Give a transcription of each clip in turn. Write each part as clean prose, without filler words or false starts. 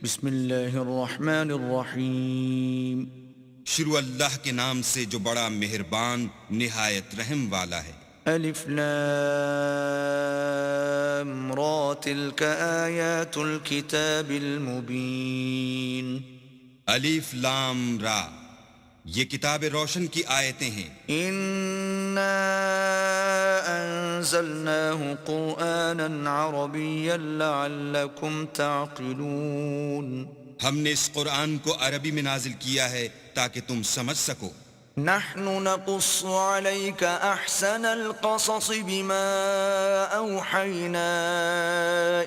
بسم اللہ الرحمن الرحیم۔ شروع اللہ کے نام سے جو بڑا مہربان نہایت رحم والا ہے۔ الف لام را تلک آیات الکتاب المبین۔ الف لام را، یہ کتاب روشن کی آیتیں ہیں۔ انا انزلناه قرآنا عربیا لعلکم تعقلون۔ ہم نے اس قرآن کو عربی میں نازل کیا ہے تاکہ تم سمجھ سکو۔ نحن نقص عليك أحسن القصص بما أوحينا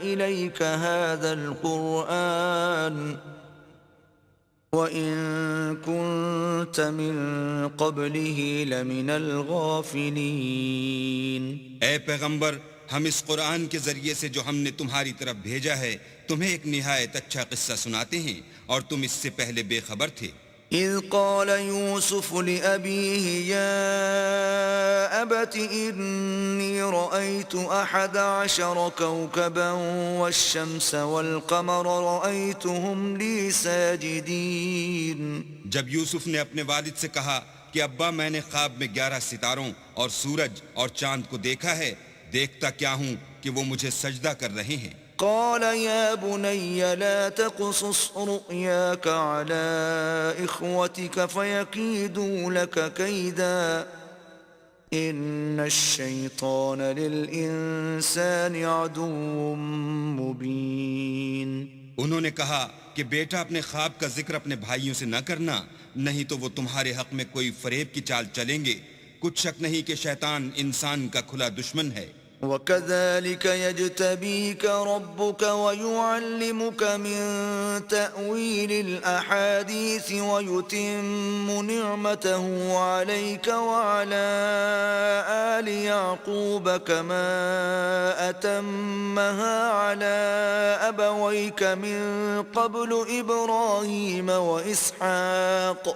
إليك هذا القرآن وإن كنت من قبله لمن الغافلين۔ اے پیغمبر، ہم اس قرآن کے ذریعے سے جو ہم نے تمہاری طرف بھیجا ہے تمہیں ایک نہایت اچھا قصہ سناتے ہیں، اور تم اس سے پہلے بے خبر تھے۔ إذ قال يوسف لأبيه يا أبت إني رأيت 11 كوكبا والشمس والقمر رأيتهم لي ساجدين۔ جب یوسف نے اپنے والد سے کہا کہ ابا، میں نے خواب میں 11 ستاروں اور سورج اور چاند کو دیکھا ہے، دیکھتا کیا ہوں کہ وہ مجھے سجدہ کر رہے ہیں۔ قال يا بني لا تقصص رؤياك على إخوتك فيكيدوا لك كيدا إن الشيطان للإنسان عدو مبين۔ انہوں نے کہا کہ بیٹا، اپنے خواب کا ذکر اپنے بھائیوں سے نہ کرنا، نہیں تو وہ تمہارے حق میں کوئی فریب کی چال چلیں گے۔ کچھ شک نہیں کہ شیطان انسان کا کھلا دشمن ہے۔ وَكَذَلِكَ يَجْتَبِيكَ رَبُّكَ وَيُعَلِّمُكَ مِن تَأْوِيلِ الْأَحَادِيثِ وَيُتِمُّ نِعْمَتَهُ عَلَيْكَ وَعَلَى آلِ يَعْقُوبَ كَمَا أَتَمَّهَا عَلَى أَبَوَيْكَ مِن قَبْلُ إِبْرَاهِيمَ وَإِسْحَاقَ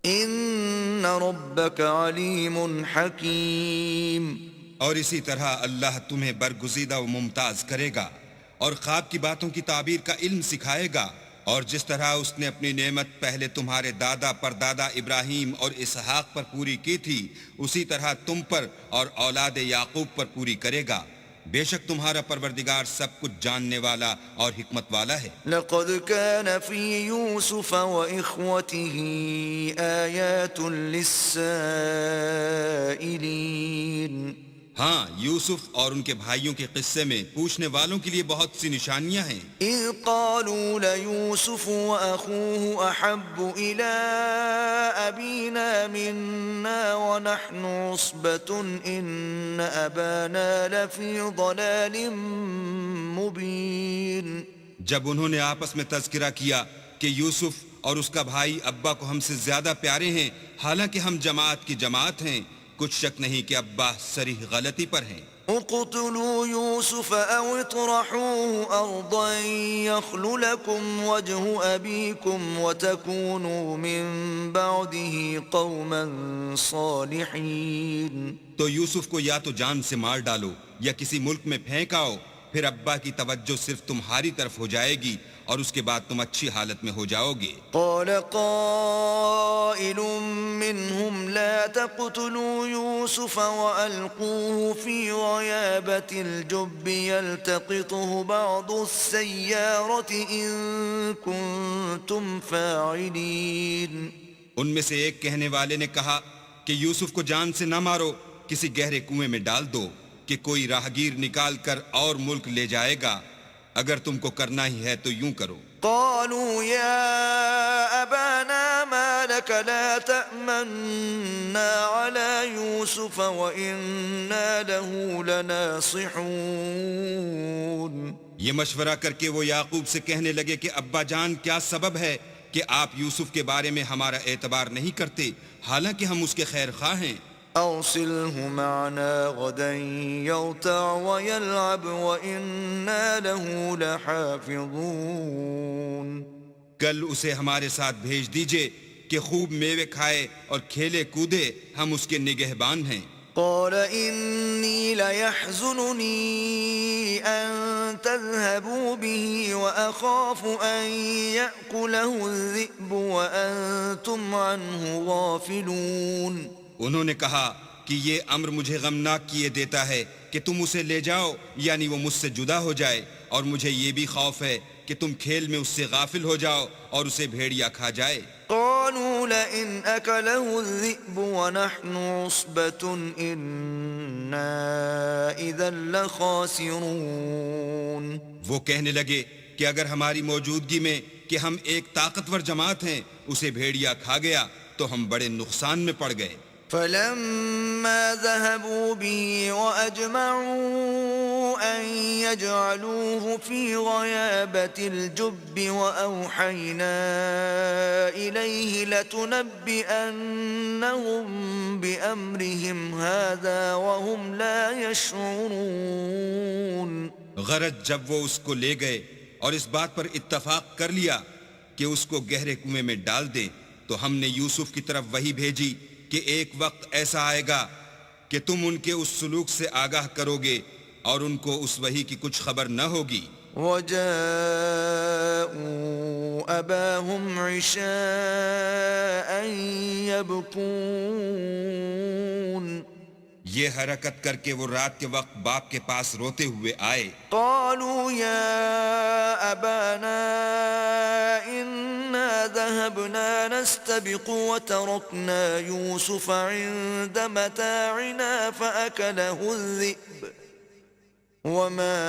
إِنَّ رَبَّكَ عَلِيمٌ حَكِيمٌ۔ اور اسی طرح اللہ تمہیں برگزیدہ و ممتاز کرے گا اور خواب کی باتوں کی تعبیر کا علم سکھائے گا، اور جس طرح اس نے اپنی نعمت پہلے تمہارے دادا پردادا ابراہیم اور اسحاق پر پوری کی تھی، اسی طرح تم پر اور اولاد یعقوب پر پوری کرے گا۔ بے شک تمہارا پروردگار سب کچھ جاننے والا اور حکمت والا ہے۔ لقد كان في يوسف وإخوته آيات للسائلين۔ ہاں، یوسف اور ان کے بھائیوں کے قصے میں پوچھنے والوں کے لیے بہت سی نشانیاں ہیں۔ إذ قالوا ليوسف وأخوه أحب إلى أبينا منا ونحن عصبة إن أبانا لفي ضلال مبين۔ جب انہوں نے آپس میں تذکرہ کیا کہ یوسف اور اس کا بھائی ابا کو ہم سے زیادہ پیارے ہیں، حالانکہ ہم جماعت کی جماعت ہیں، کچھ شک نہیں کہ ابا صریح غلطی پر ہیں۔ اقتلوا يوسف أو اطرحوه أرضا يخل لكم وجه أبيكم وتكونوا من بعده قوما صالحين۔ تو یوسف کو یا تو جان سے مار ڈالو یا کسی ملک میں پھینک آؤ، پھر ابا کی توجہ صرف تمہاری طرف ہو جائے گی اور اس کے بعد تم اچھی حالت میں ہو جاؤ گے۔ قال قائل منهم لا تقتلوا يوسف وألقوه في غيابة الجب يلتقطه بعض السيارة إن كنتم فاعلين۔ ان میں سے ایک کہنے والے نے کہا کہ یوسف کو جان سے نہ مارو، کسی گہرے کنویں میں ڈال دو کہ کوئی راہگیر نکال کر اور ملک لے جائے گا، اگر تم کو کرنا ہی ہے تو یوں کرو۔ قالوا يا أبانا ما لك لا تأمنا على يوسف وإنا له لناصحون۔ یہ مشورہ کر کے وہ یعقوب سے کہنے لگے کہ ابا جان، کیا سبب ہے کہ آپ یوسف کے بارے میں ہمارا اعتبار نہیں کرتے، حالانکہ ہم اس کے خیر خواہ ہیں۔ أرسله معنا غدا يرتع ويلعب وإنا له لحافظون۔ کل اسے ہمارے ساتھ بھیج دیجئے کہ خوب میوے کھائے اور کھیلے کودے، ہم اس کے نگہبان ہیں۔ قال إني ليحزنني أن تذهبوا به وأخاف أن يأكله الذئب وأنتم عنه غافلون. انہوں نے کہا کہ یہ امر مجھے غمناک کیے دیتا ہے کہ تم اسے لے جاؤ، یعنی وہ مجھ سے جدا ہو جائے، اور مجھے یہ بھی خوف ہے کہ تم کھیل میں اس سے غافل ہو جاؤ اور اسے بھیڑیا کھا جائے. قالوا لئن أكله الذئب ونحن عصبة إنا إذا لخاسرون. وہ کہنے لگے کہ اگر ہماری موجودگی میں کہ ہم ایک طاقتور جماعت ہیں اسے بھیڑیا کھا گیا تو ہم بڑے نقصان میں پڑ گئے. فلما ذهبوا به وأجمعوا أن يجعلوه في غيابة الجب وأوحينا إليه لتنبئنهم بأمرهم هذا وهم لا يشعرون. غرض جب وہ اس کو لے گئے اور اس بات پر اتفاق کر لیا کہ اس کو گہرے کنویں میں ڈال دیں، تو ہم نے یوسف کی طرف وحی بھیجی کہ ایک وقت ایسا آئے گا کہ تم ان کے اس سلوک سے آگاہ کرو گے اور ان کو اس وحی کی کچھ خبر نہ ہوگی. وَجَاءُوا أَبَاهُمْ عِشَاءً يَبْكُونَ. یہ حرکت کر کے وہ رات کے وقت باپ کے پاس روتے ہوئے آئے. قالوا يا أبانا إنا ذهبنا نستبق وتركنا يوسف عند متاعنا فأكله الذئب وما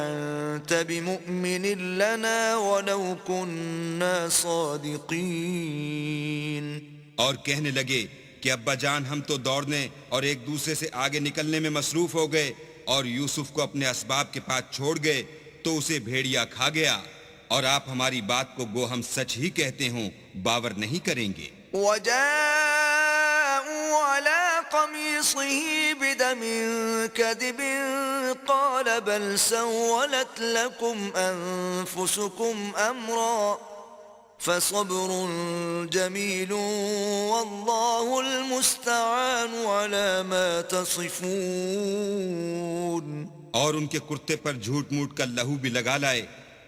أنت بمؤمن لنا ولو كنا صادقين. اور کہنے لگے کہ ابا جان ہم تو دوڑنے اور ایک دوسرے سے آگے نکلنے میں مصروف ہو گئے اور یوسف کو اپنے اسباب کے پاس چھوڑ گئے تو اسے بھیڑیا کھا گیا، اور آپ ہماری بات کو گو ہم سچ ہی کہتے ہوں باور نہیں کریں گے. وَجَاءُوا عَلَى قَمِيصِهِ بِدَمٍ كَذِبٍ قَالَ بَلْ سَوَّلَتْ لَكُمْ أَنفُسُكُمْ أَمْرًا فَصَبْرٌ جَمِيلٌ وَاللَّهُ الْمُسْتَعَانُ عَلَى مَا تَصِفُونَ. اور ان کے کرتے پر جھوٹ موٹ کا لہو بھی لگا لائے.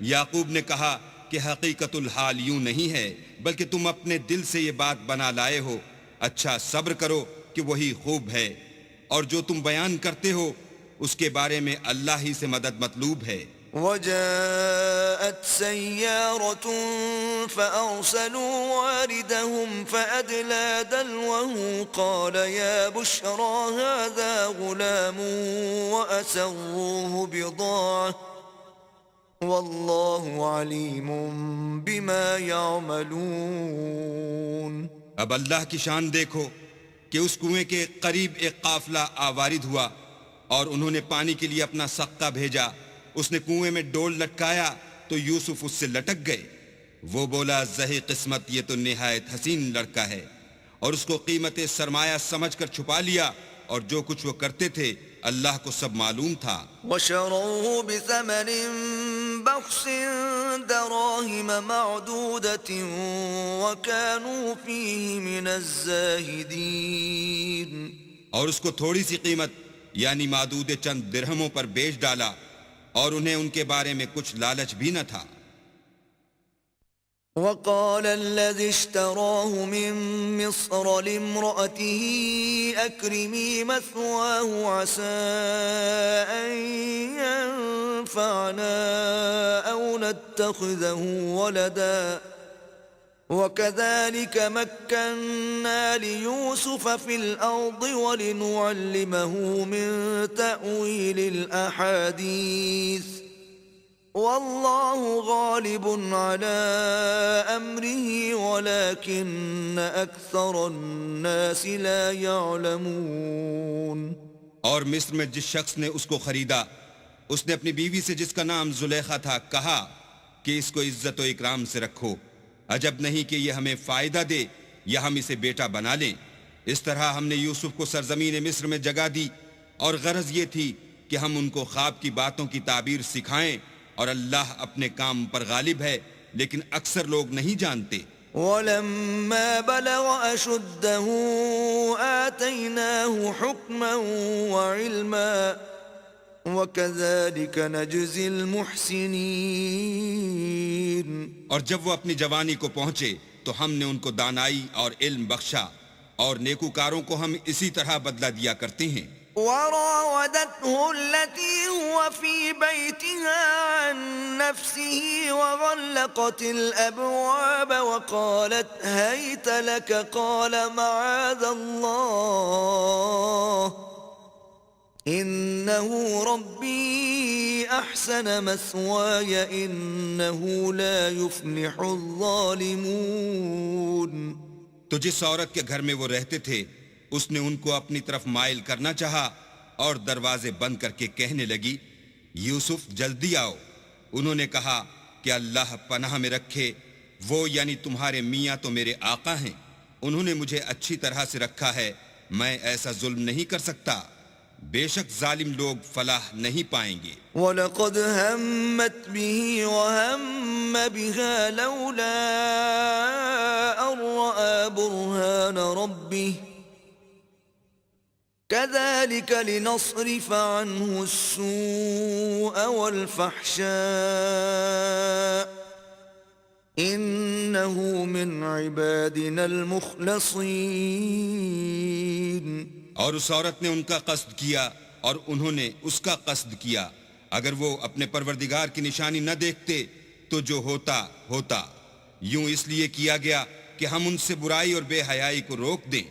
یعقوب نے کہا کہ حقیقت الحال یوں نہیں ہے بلکہ تم اپنے دل سے یہ بات بنا لائے ہو. اچھا صبر کرو کہ وہی خوب ہے، اور جو تم بیان کرتے ہو اس کے بارے میں اللہ ہی سے مدد مطلوب ہے. وجاءت سيارة فأرسلوا واردهم فأدلى دلوه قال يا بشرى هذا غلام وأسروه بضاعة والله عليم بما يعملون. اب اللہ کی شان دیکھو کہ اس کنویں کے قریب ایک قافلہ آوارد ہوا اور انہوں نے پانی کے لیے اپنا سقہ بھیجا. اس نے کنویں میں ڈول لٹکایا تو یوسف اس سے لٹک گئے. وہ بولا زہی قسمت، یہ تو نہایت حسین لڑکا ہے، اور اس کو قیمت سرمایہ سمجھ کر چھپا لیا، اور جو کچھ وہ کرتے تھے اللہ کو سب معلوم تھا. وشروه بثمن بخس دراهم معدودة وكانوا فيه من الزاهدين. اور اس کو تھوڑی سی قیمت یعنی معدود چند درہموں پر بیچ ڈالا، اور انہیں ان کے بارے میں کچھ لالچ بھی نہ تھا. وقال الذي اشتراه من مصر لامرأته أكرمي مثواه عسى أن ينفعنا أو نتخذه ولدا وكذلك مكنا ليوسف في الأرض ولنعلمه من تأويل الأحاديث والله غالب على أمره ولكن أكثر الناس لا يعلمون. اور مصر میں جس شخص نے اس کو خریدا، اس نے اپنی بیوی سے جس کا نام زلیخا تھا کہا کہ اس کو عزت و اکرام سے رکھو، عجب نہیں کہ یہ ہمیں فائدہ دے یا ہم اسے بیٹا بنا لیں. اس طرح ہم نے یوسف کو سرزمین مصر میں جگہ دی، اور غرض یہ تھی کہ ہم ان کو خواب کی باتوں کی تعبیر سکھائیں، اور اللہ اپنے کام پر غالب ہے لیکن اکثر لوگ نہیں جانتے. ولما بلغ أشده آتيناه حكما وعلما وكذلك نجزي المحسنين. اور جب وہ اپنی جوانی کو پہنچے تو ہم نے ان کو دانائی اور علم بخشا، اور نیکوکاروں کو ہم اسی طرح بدلہ دیا کرتے ہیں. وراودته التي هو في بيتها عن نفسه وغلقت الأبواب وقالت هيت لك قال معاذ الله إنه ربي أحسن مثواي إنه لا يفلح الظالمون. تو جس عورت کے گھر میں وہ رہتے تھے اس نے ان کو اپنی طرف مائل کرنا چاہا اور دروازے بند کر کے کہنے لگی یوسف جلدی آؤ. انہوں نے کہا کہ اللہ پناہ میں رکھے، وہ یعنی تمہارے میاں تو میرے آقا ہیں، انہوں نے مجھے اچھی طرح سے رکھا ہے، میں ایسا ظلم نہیں کر سکتا. بے شک ظالم لوگ فلاح نہیں پائیں گے. وَلَقَدْ هَمَّتْ بِهِ وَهَمَّ بِهَا لَوْلَا أَن رَّأَىٰ بُرْهَانَ رَبِّهِ كَذَلِكَ لِنَصْرِفَ عَنْهُ السُّوءَ وَالْفَحْشَاءَ إِنَّهُ مِنْ عِبَادِنَا الْمُخْلَصِينَ. اور اس عورت نے ان کا قصد کیا اور انہوں نے اس کا قصد کیا. اگر وہ اپنے پروردگار کی نشانی نہ دیکھتے تو جو ہوتا ہوتا. یوں اس لیے کیا گیا کہ ہم ان سے برائی اور بے حیائی کو روک دیں،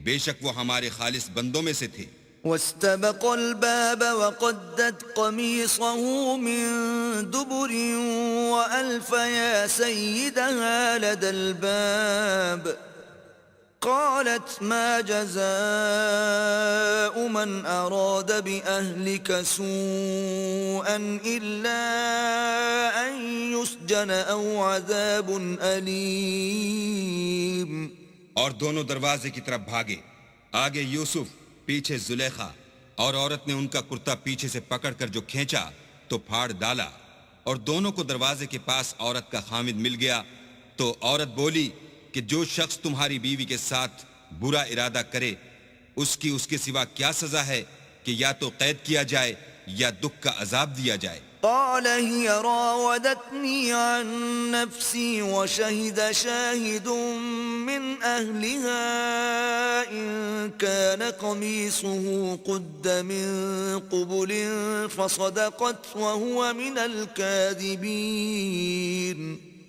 بے شک وہ ہمارے خالص بندوں میں سے تھے. واستبق الباب وقدت قميصه من دبر وألف يا سيدها لدى الباب قالت ما جزاء من أراد بأهلك سوءا إلا أن يسجن أو عذاب أليم. اور دونوں دروازے کی طرف بھاگے، آگے یوسف پیچھے زلیخا، اور عورت نے ان کا کرتا پیچھے سے پکڑ کر جو کھینچا تو پھاڑ ڈالا، اور دونوں کو دروازے کے پاس عورت کا خامد مل گیا. تو عورت بولی کہ جو شخص تمہاری بیوی کے ساتھ برا ارادہ کرے اس کے سوا کیا سزا ہے کہ یا تو قید کیا جائے یا دکھ کا عذاب دیا جائے. قال هي راودتني عن نفسي وشهد شاهد من أهلها إن كان قميصه قد من قبل فصدقت وهو من الكاذبين.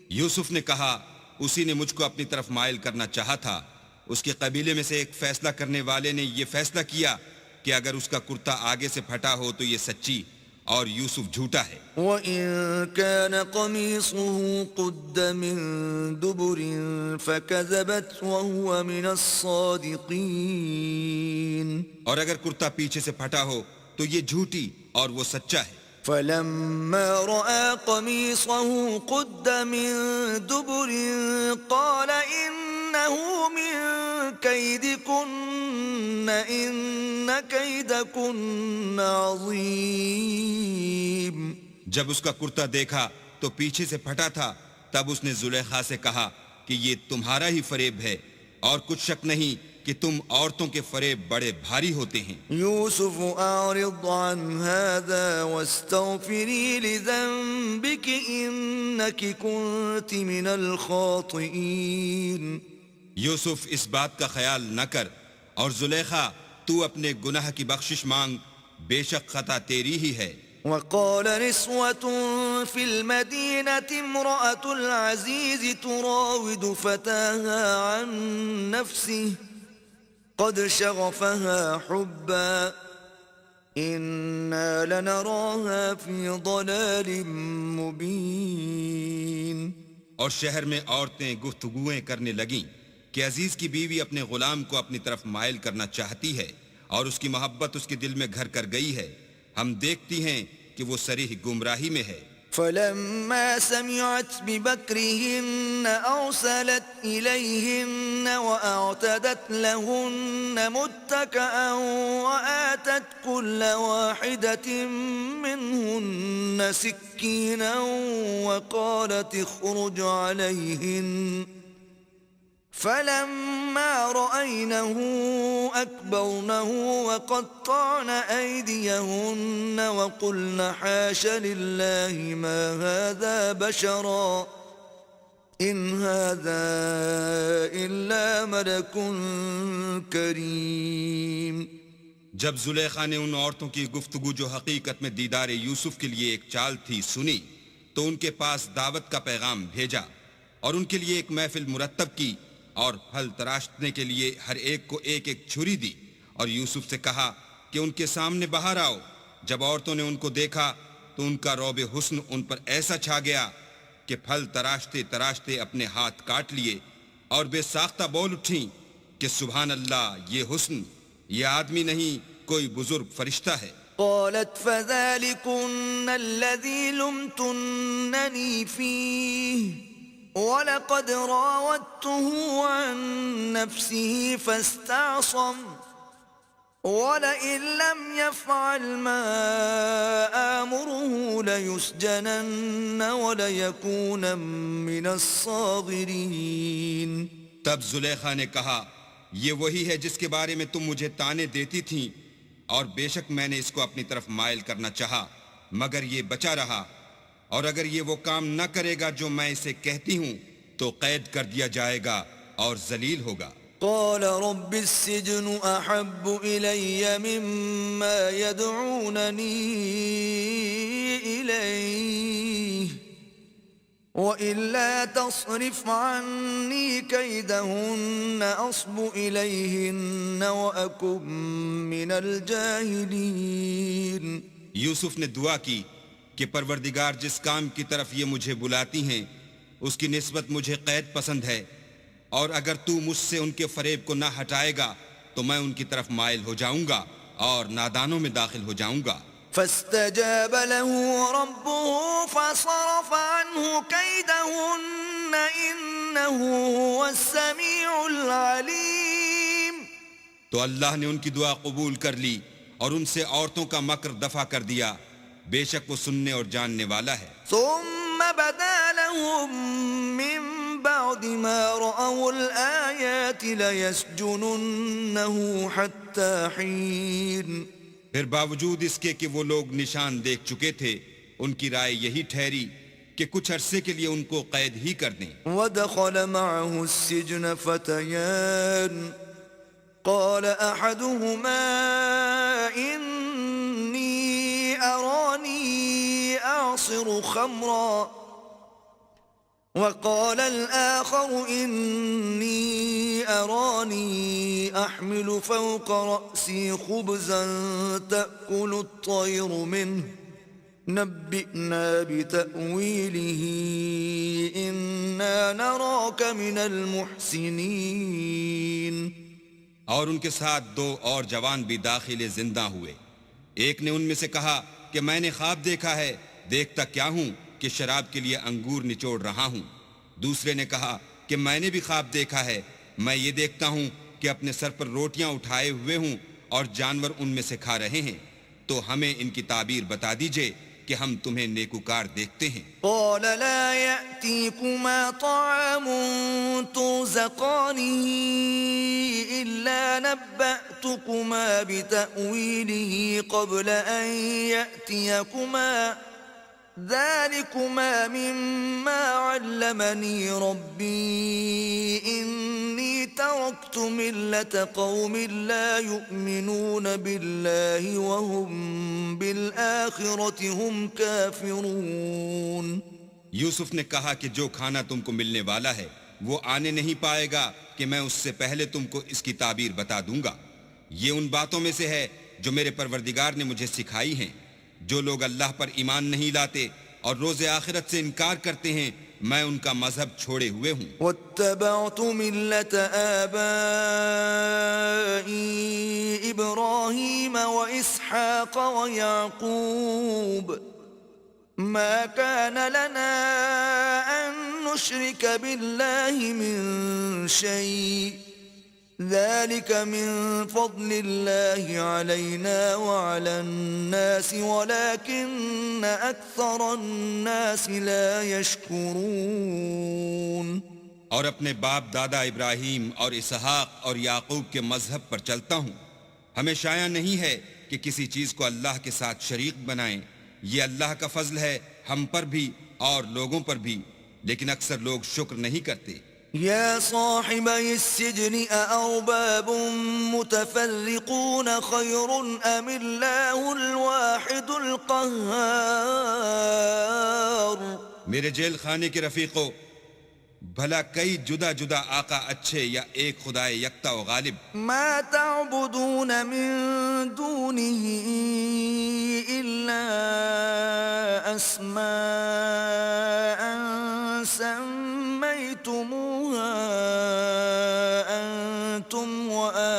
یوسف نے کہا اسی نے مجھ کو اپنی طرف مائل کرنا چاہا تھا. اس کے قبیلے میں سے ایک فیصلہ کرنے والے نے یہ فیصلہ کیا کہ اگر اس کا کرتا آگے سے پھٹا ہو تو یہ سچی اور یوسف جھوٹا ہے. وَإِن كَانَ قَمِيصُهُ قُدَّ مِن دُبُرٍ فَكَذَبَتْ وَهُوَ مِنَ الصَّادِقِينَ. اور اگر کرتا پیچھے سے پھٹا ہو تو یہ جھوٹی اور وہ سچا ہے. فَلَمَّا رَأَىٰ قَمِيصَهُ قُدَّ مِن دُبُرٍ قَالَ إِنَّهُ مِن كَيْدِكُنَّ إِنَّ كَيْدَكُنَّ عَظِيمٌ. جب اس کا کرتا دیکھا تو پیچھے سے پھٹا تھا، تب اس نے زلیخا سے کہا کہ یہ تمہارا ہی فریب ہے، اور کچھ شک نہیں کہ تم عورتوں کے فریب بڑے بھاری ہوتے ہیں. یوسف اعرض عن هذا واستغفری لذنبك انك كنت من الخاطئین. یوسف اس بات کا خیال نہ کر، اور زلیخا تو اپنے گناہ کی بخشش مانگ، بے شک خطا تیری ہی ہے. وقال نسوة في المدينة امرأة العزيز تراود فتاها عن نفسه قد شغفها حبا إنا لنراها في ضلال مبين. اور شہر میں عورتیں گفتگویں کرنے لگیں کہ عزیز کی بیوی اپنے غلام کو اپنی طرف مائل کرنا چاہتی ہے اور اس کی محبت اس کے دل میں گھر کر گئی ہے، ہم دیکھتی ہیں کہ وہ صریح گمراہی میں ہے. فلما سمعت بمكرهن أرسلت إليهن وأعتدت لهن متكئا وآتت كل واحدة منهن سكينا وقالت اخرج عليهن فلما رأينه أكبرنه وقطعن أيديهن وقلن حاش لله ما هذا بشرا إن هذا إلا ملك کریم. جب زلیخا نے ان عورتوں کی گفتگو جو حقیقت میں دیدار یوسف کے لیے ایک چال تھی سنی تو ان کے پاس دعوت کا پیغام بھیجا اور ان کے لیے ایک محفل مرتب کی اور پھل تراشنے کے لیے ہر ایک کو ایک ایک چھری دی اور یوسف سے کہا کہ ان کے سامنے باہر آؤ. جب عورتوں نے ان کو دیکھا تو ان کا رعب حسن ان پر ایسا چھا گیا کہ پھل تراشتے تراشتے اپنے ہاتھ کاٹ لیے اور بے ساختہ بول اٹھیں کہ سبحان اللہ، یہ حسن، یہ آدمی نہیں کوئی بزرگ فرشتہ ہے. قالت فذلكن الذي لمتنني فيه وَلَقَدْ رَاوَدتُّهُ عَن نَّفْسِهِ فَاسْتَعْصَمَ وَلَئِن لَّمْ يَفْعَلْ مَا آمُرُهُ لَيُسْجَنَنَّ وَلَيَكُونًا مِّنَ الصَّاغِرِينَ. تب زلیخا نے کہا یہ وہی ہے جس کے بارے میں تم مجھے طعنے دیتی تھیں، اور بے شک میں نے اس کو اپنی طرف مائل کرنا چاہا مگر یہ بچا رہا، اور اگر یہ وہ کام نہ کرے گا جو میں اسے کہتی ہوں تو قید کر دیا جائے گا اور ذلیل ہوگا. قال رب السجن احب الي مما يدعونني اليه والا تصرف عني كيدهن اصب اليهن واكن من الجاهلين. یوسف نے دعا کی کہ پروردگار جس کام کی طرف یہ مجھے بلاتی ہیں اس کی نسبت مجھے قید پسند ہے، اور اگر تو مجھ سے ان کے فریب کو نہ ہٹائے گا تو میں ان کی طرف مائل ہو جاؤں گا اور نادانوں میں داخل ہو جاؤں گا. فاستجاب له ربه فصرف عنه كيدهن إنه هو السميع العليم. تو اللہ نے ان کی دعا قبول کر لی اور ان سے عورتوں کا مکر دفع کر دیا، بے شک وہ سننے اور جاننے والا ہے. ثم بدا لهم من بعد ما رأوا الآيات ليسجننه حتى حين. پھر باوجود اس کے کہ وہ لوگ نشان دیکھ چکے تھے ان کی رائے یہی ٹھہری کہ کچھ عرصے کے لیے ان کو قید ہی کر دیں. ودخل معه السجن فتيان قال أحدهما إني أراني أعصر خمرا وقال الآخر إني أراني أحمل فوق رأسي خبزا تأكل الطير منه نبئنا بتأويله إنا نراك من المحسنين. اور ان کے ساتھ دو اور جوان بھی داخل زندہ ہوئے. ایک نے ان میں سے کہا کہ میں نے خواب دیکھا ہے، دیکھتا کیا ہوں کہ شراب کے لیے انگور نچوڑ رہا ہوں. دوسرے نے کہا کہ میں نے بھی خواب دیکھا ہے، میں یہ دیکھتا ہوں کہ اپنے سر پر روٹیاں اٹھائے ہوئے ہوں اور جانور ان میں سے کھا رہے ہیں، تو ہمیں ان کی تعبیر بتا دیجئے کہ ہم تمہیں نیکوکار دیکھتے ہیں. قال لا يأتيكما طعام ترزقانه إلا نبأتكما بتأويله قبل أن يأتيكما ذلكما مما علمني ربي إني تركت ملة قوم لا يؤمنون بالله وهم بالآخرة هم كافرون. یوسف نے کہا کہ جو کھانا تم کو ملنے والا ہے وہ آنے نہیں پائے گا کہ میں اس سے پہلے تم کو اس کی تعبیر بتا دوں گا. یہ ان باتوں میں سے ہے جو میرے پروردگار نے مجھے سکھائی ہیں. جو لوگ اللہ پر ایمان نہیں لاتے اور روز آخرت سے انکار کرتے ہیں میں ان کا مذہب چھوڑے ہوئے ہوں. واتبعت ملة آبائي إبراهيم وإسحاق ويعقوب ما كان لنا أن نشرك بالله من شيء ذلك من فضل الله علينا وعلى الناس ولكن أكثر الناس لا يشكرون. اور اپنے باپ دادا ابراہیم اور اسحاق اور یعقوب کے مذہب پر چلتا ہوں۔ ہمیں شایع نہیں ہے کہ کسی چیز کو اللہ کے ساتھ شریک بنائیں، یہ اللہ کا فضل ہے ہم پر بھی اور لوگوں پر بھی، لیکن اکثر لوگ شکر نہیں کرتے۔ يا صاحبي السجن أأرباب متفرقون خير أم الله الواحد القهار؟ میرے جیل خانے کے رفیقو، بھلا کئی جدا جدا آقا اچھے یا ایک خدائے یکتا و غالب؟ ما تعبدون من دونه إلا أسماء سميتموها أنتم وآباؤكم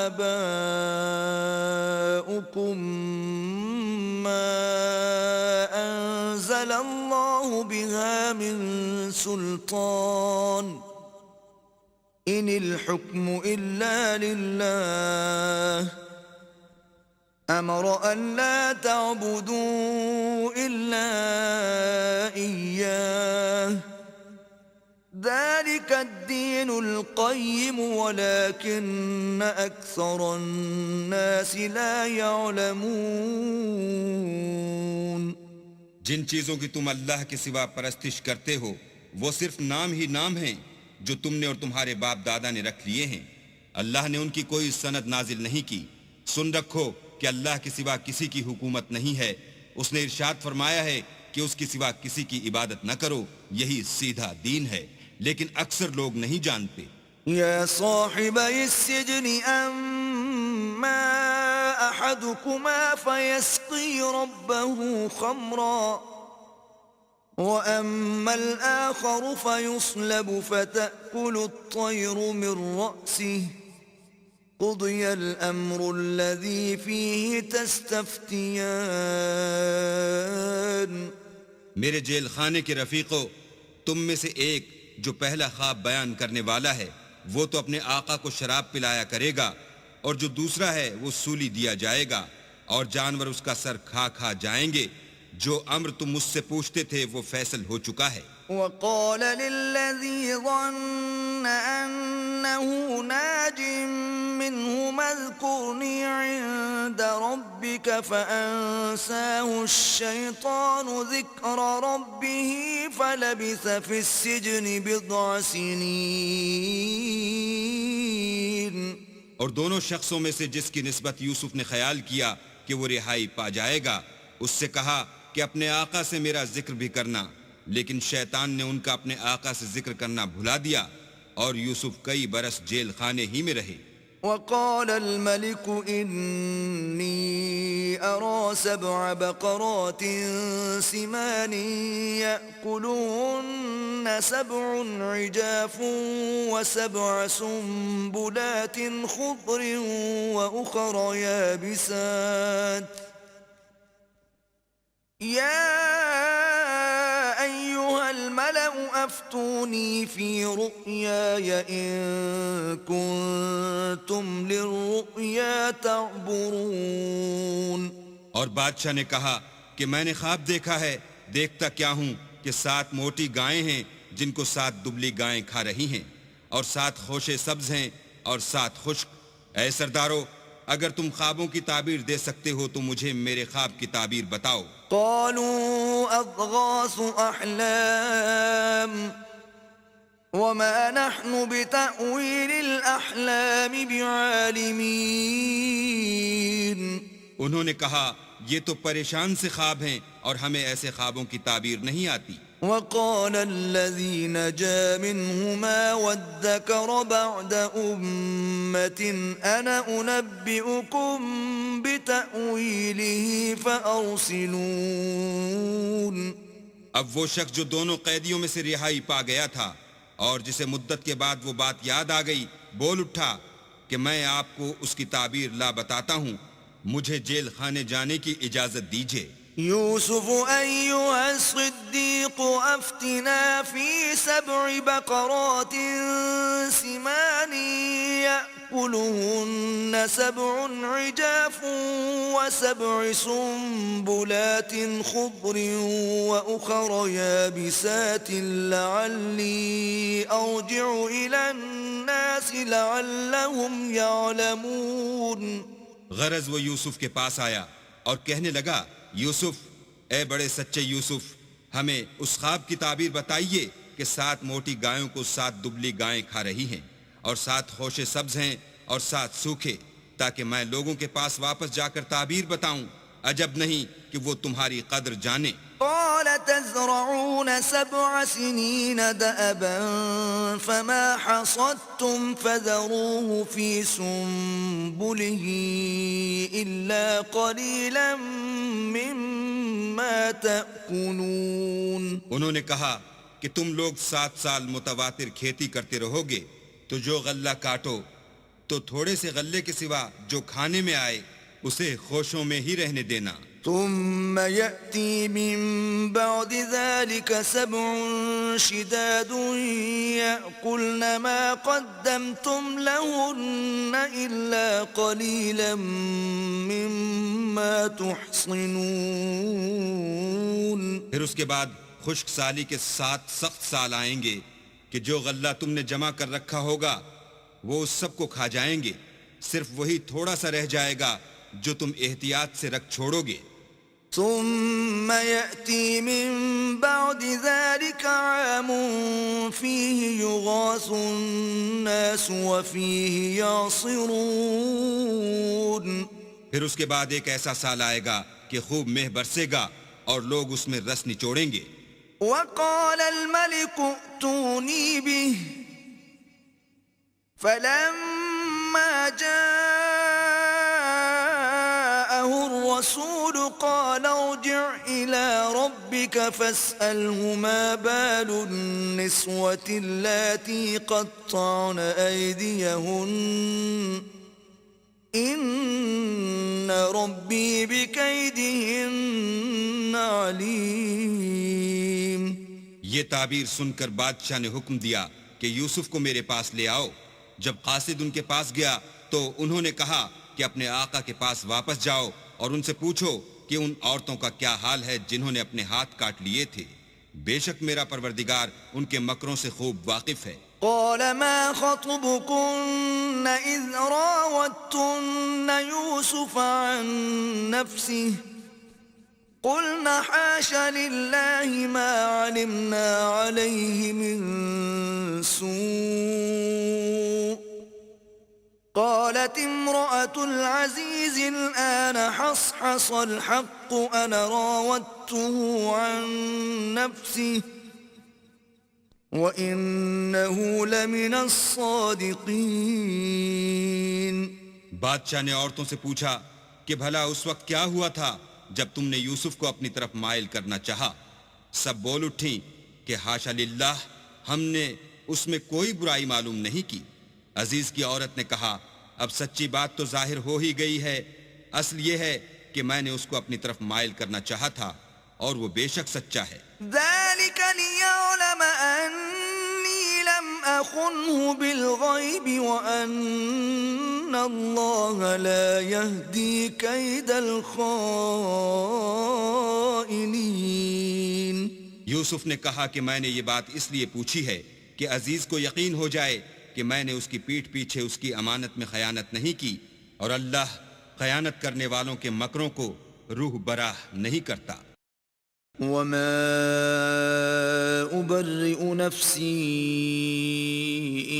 ما أنزل الله بها من سلطان إن الحكم إلا لله أمر أن لا تعبدوا إلا إياه ذلك الدين القيم ولكن أكثر الناس لا يعلمون۔ جن چیزوں کی تم اللہ کے سوا پرستش کرتے ہو وہ صرف نام ہی نام ہیں جو تم نے اور تمہارے باپ دادا نے رکھ لیے ہیں۔ اللہ نے ان کی کوئی سند نازل نہیں کی۔ سن رکھو کہ اللہ کے سوا کسی کی حکومت نہیں ہے۔ اس نے ارشاد فرمایا ہے کہ اس کے سوا کسی کی عبادت نہ کرو، یہی سیدھا دین ہے، لیکن اکثر لوگ نہیں جانتے۔ يا صاحبي السجن أما أحدكما فيسقي ربه خمرا وأما الآخر فيصلب فتأكل الطير من رأسه قضي الأمر الذي فيه تستفتيان۔ میرے جیل خانے کے رفیقو، تم میں سے ایک جو پہلا خواب بیان کرنے والا ہے وہ تو اپنے آقا کو شراب پلایا کرے گا، اور جو دوسرا ہے وہ سولی دیا جائے گا، اور جانور اس کا سر کھا کھا جائیں گے۔ جو امر تم مجھ سے پوچھتے تھے وہ فیصل ہو چکا ہے۔ وقال للذي ظن أنه ناج منهما اذكرني عند ربك فأنساه الشيطان ذكر ربه فلبث في السجن بضع سنين۔ اور دونوں شخصوں میں سے جس کی نسبت یوسف نے خیال کیا کہ وہ رہائی پا جائے گا، اس سے کہا کہ اپنے آقا سے میرا ذکر بھی کرنا، لیکن شیطان نے ان کا اپنے آقا سے ذکر کرنا بھلا دیا، اور یوسف کئی برس جیل خانے ہی میں رہے۔ وقال الملك إني أرى 7 بقرات سمان يأكلهن 7 عجاف و7 سنبلات خضر وأخر يابسات يا أيها الملأ أفتوني في رؤياي إن كنتم للرؤيا تعبرون۔ اور بادشاہ نے کہا کہ میں نے خواب دیکھا ہے، دیکھتا کیا ہوں کہ 7 موٹی گائیں ہیں جن کو 7 دبلی گائیں کھا رہی ہیں، اور 7 خوشے سبز ہیں اور 7 خشک۔ اے سردارو، اگر تم خوابوں کی تعبیر دے سکتے ہو تو مجھے میرے خواب کی تعبیر بتاؤ۔ قالوا أضغاث أحلام وما نحن بتأويل الأحلام بعالمين۔ انہوں نے کہا یہ تو پریشان سے خواب ہیں اور ہمیں ایسے خوابوں کی تعبیر نہیں آتی۔ وقال الذي نجا منهما وادكر بعد أمة أنا أنبئكم بتأويله فأرسلون۔ اب وہ شخص جو دونوں قیدیوں میں سے رہائی پا گیا تھا اور جسے مدت کے بعد وہ بات یاد آ گئی، بول اٹھا کہ میں آپ کو اس کی تعبیر لا بتاتا ہوں، مجھے جیل خانے جانے کی اجازت دیجیے۔ يوسف أيها الصديق أفتنا في 7 بقرات سمان يأكلهن 7 عجاف و7 سنبلات خضر وأخر يابسات لعلي أرجع إلى الناس لعلهم يعلمون. غرض وہ یوسف کے پاس آیا اور کہنے لگا یوسف، اے بڑے سچے یوسف، ہمیں اس خواب کی تعبیر بتائیے کہ 7 موٹی گایوں کو 7 دبلی گائیں کھا رہی ہیں اور 7 خوشے سبز ہیں اور 7 سوکھے، تاکہ میں لوگوں کے پاس واپس جا کر تعبیر بتاؤں. عجب نہیں کہ وہ تمہاری قدر جانے. قال تزرعون 7 سنين دأبا فما حصدتم فذروه في سنبله إلا قليلا مما تأكلون. انہوں نے کہا کہ تم لوگ 7 سال متواتر کھیتی کرتے رہو گے تو جو غلہ کاٹو تو تھوڑے سے غلے کے سوا جو کھانے میں آئے اسے خوشوں میں ہی رہنے دینا. ثم يأتي من بعد ذلك 7 شداد يأكلن ما قدمتم لهن إلا قليلا مما تحصنون. پھر اس کے بعد خشک سالی کے 7 سخت سال آئیں گے کہ جو غلہ تم نے جمع کر رکھا ہوگا وہ اس سب کو کھا جائیں گے، صرف وہی تھوڑا سا رہ جائے گا جو تم احتیاط سے رکھ چھوڑو گے. ثم يأتي من بعد ذلك عام فيه يغاث الناس وفيه يعصرون. پھر اس کے بعد ایک ایسا سال آئے گا کہ خوب مہ برسے گا اور لوگ اس میں رس نچوڑیں گے. وقال الملك ائتوني به فلما جاءه الرسول قال ارجع إلى ربك فاسأله ما بال النسوة اللاتي قطعن أيديهن إن ربي بكيدهن عليم. یہ تعبیر سن کر بادشاہ نے حکم دیا کہ یوسف کو میرے پاس لے آؤ. جب قاصد ان کے پاس گیا تو انہوں نے کہا کہ اپنے آقا کے پاس واپس جاؤ اور ان سے پوچھو کہ ان عورتوں کا کیا حال ہے جنہوں نے اپنے ہاتھ کاٹ لیے تھے. بے شک میرا پروردگار ان کے مکروں سے خوب واقف ہے. قال ما خطبكن إذ راوتن يوسف عن نفسه قلنا حاش لله ما علمنا عليه من سوء قالت امرأة العزيز الآن حصحص الحق أنا راودته عن نفسه وَإِنَّهُ لَمِنَ الصَّادِقِينَ. بادشاہ نے عورتوں سے پوچھا کہ بھلا اس وقت کیا ہوا تھا جب تم نے یوسف کو اپنی طرف مائل کرنا چاہا؟ سب بول اٹھیں کہ حاشا للہ، ہم نے اس میں کوئی برائی معلوم نہیں کی. عزیز کی عورت نے کہا اب سچی بات تو ظاہر ہو ہی گئی ہے. اصل یہ ہے کہ میں نے اس کو اپنی طرف مائل کرنا چاہا تھا اور وہ بے شک سچا ہے. ذلك ليعلم أني لم أخنه بالغيب وأن الله لا يهدي كيد الخائنين. یوسف نے کہا کہ میں نے یہ بات اس لیے پوچھی ہے کہ عزیز کو یقین ہو جائے کہ میں نے اس کی پیٹھ پیچھے اس کی امانت میں خیانت نہیں کی اور اللہ خیانت کرنے والوں کے مکروں کو روح براہ نہیں کرتا. وما أبرئ نفسي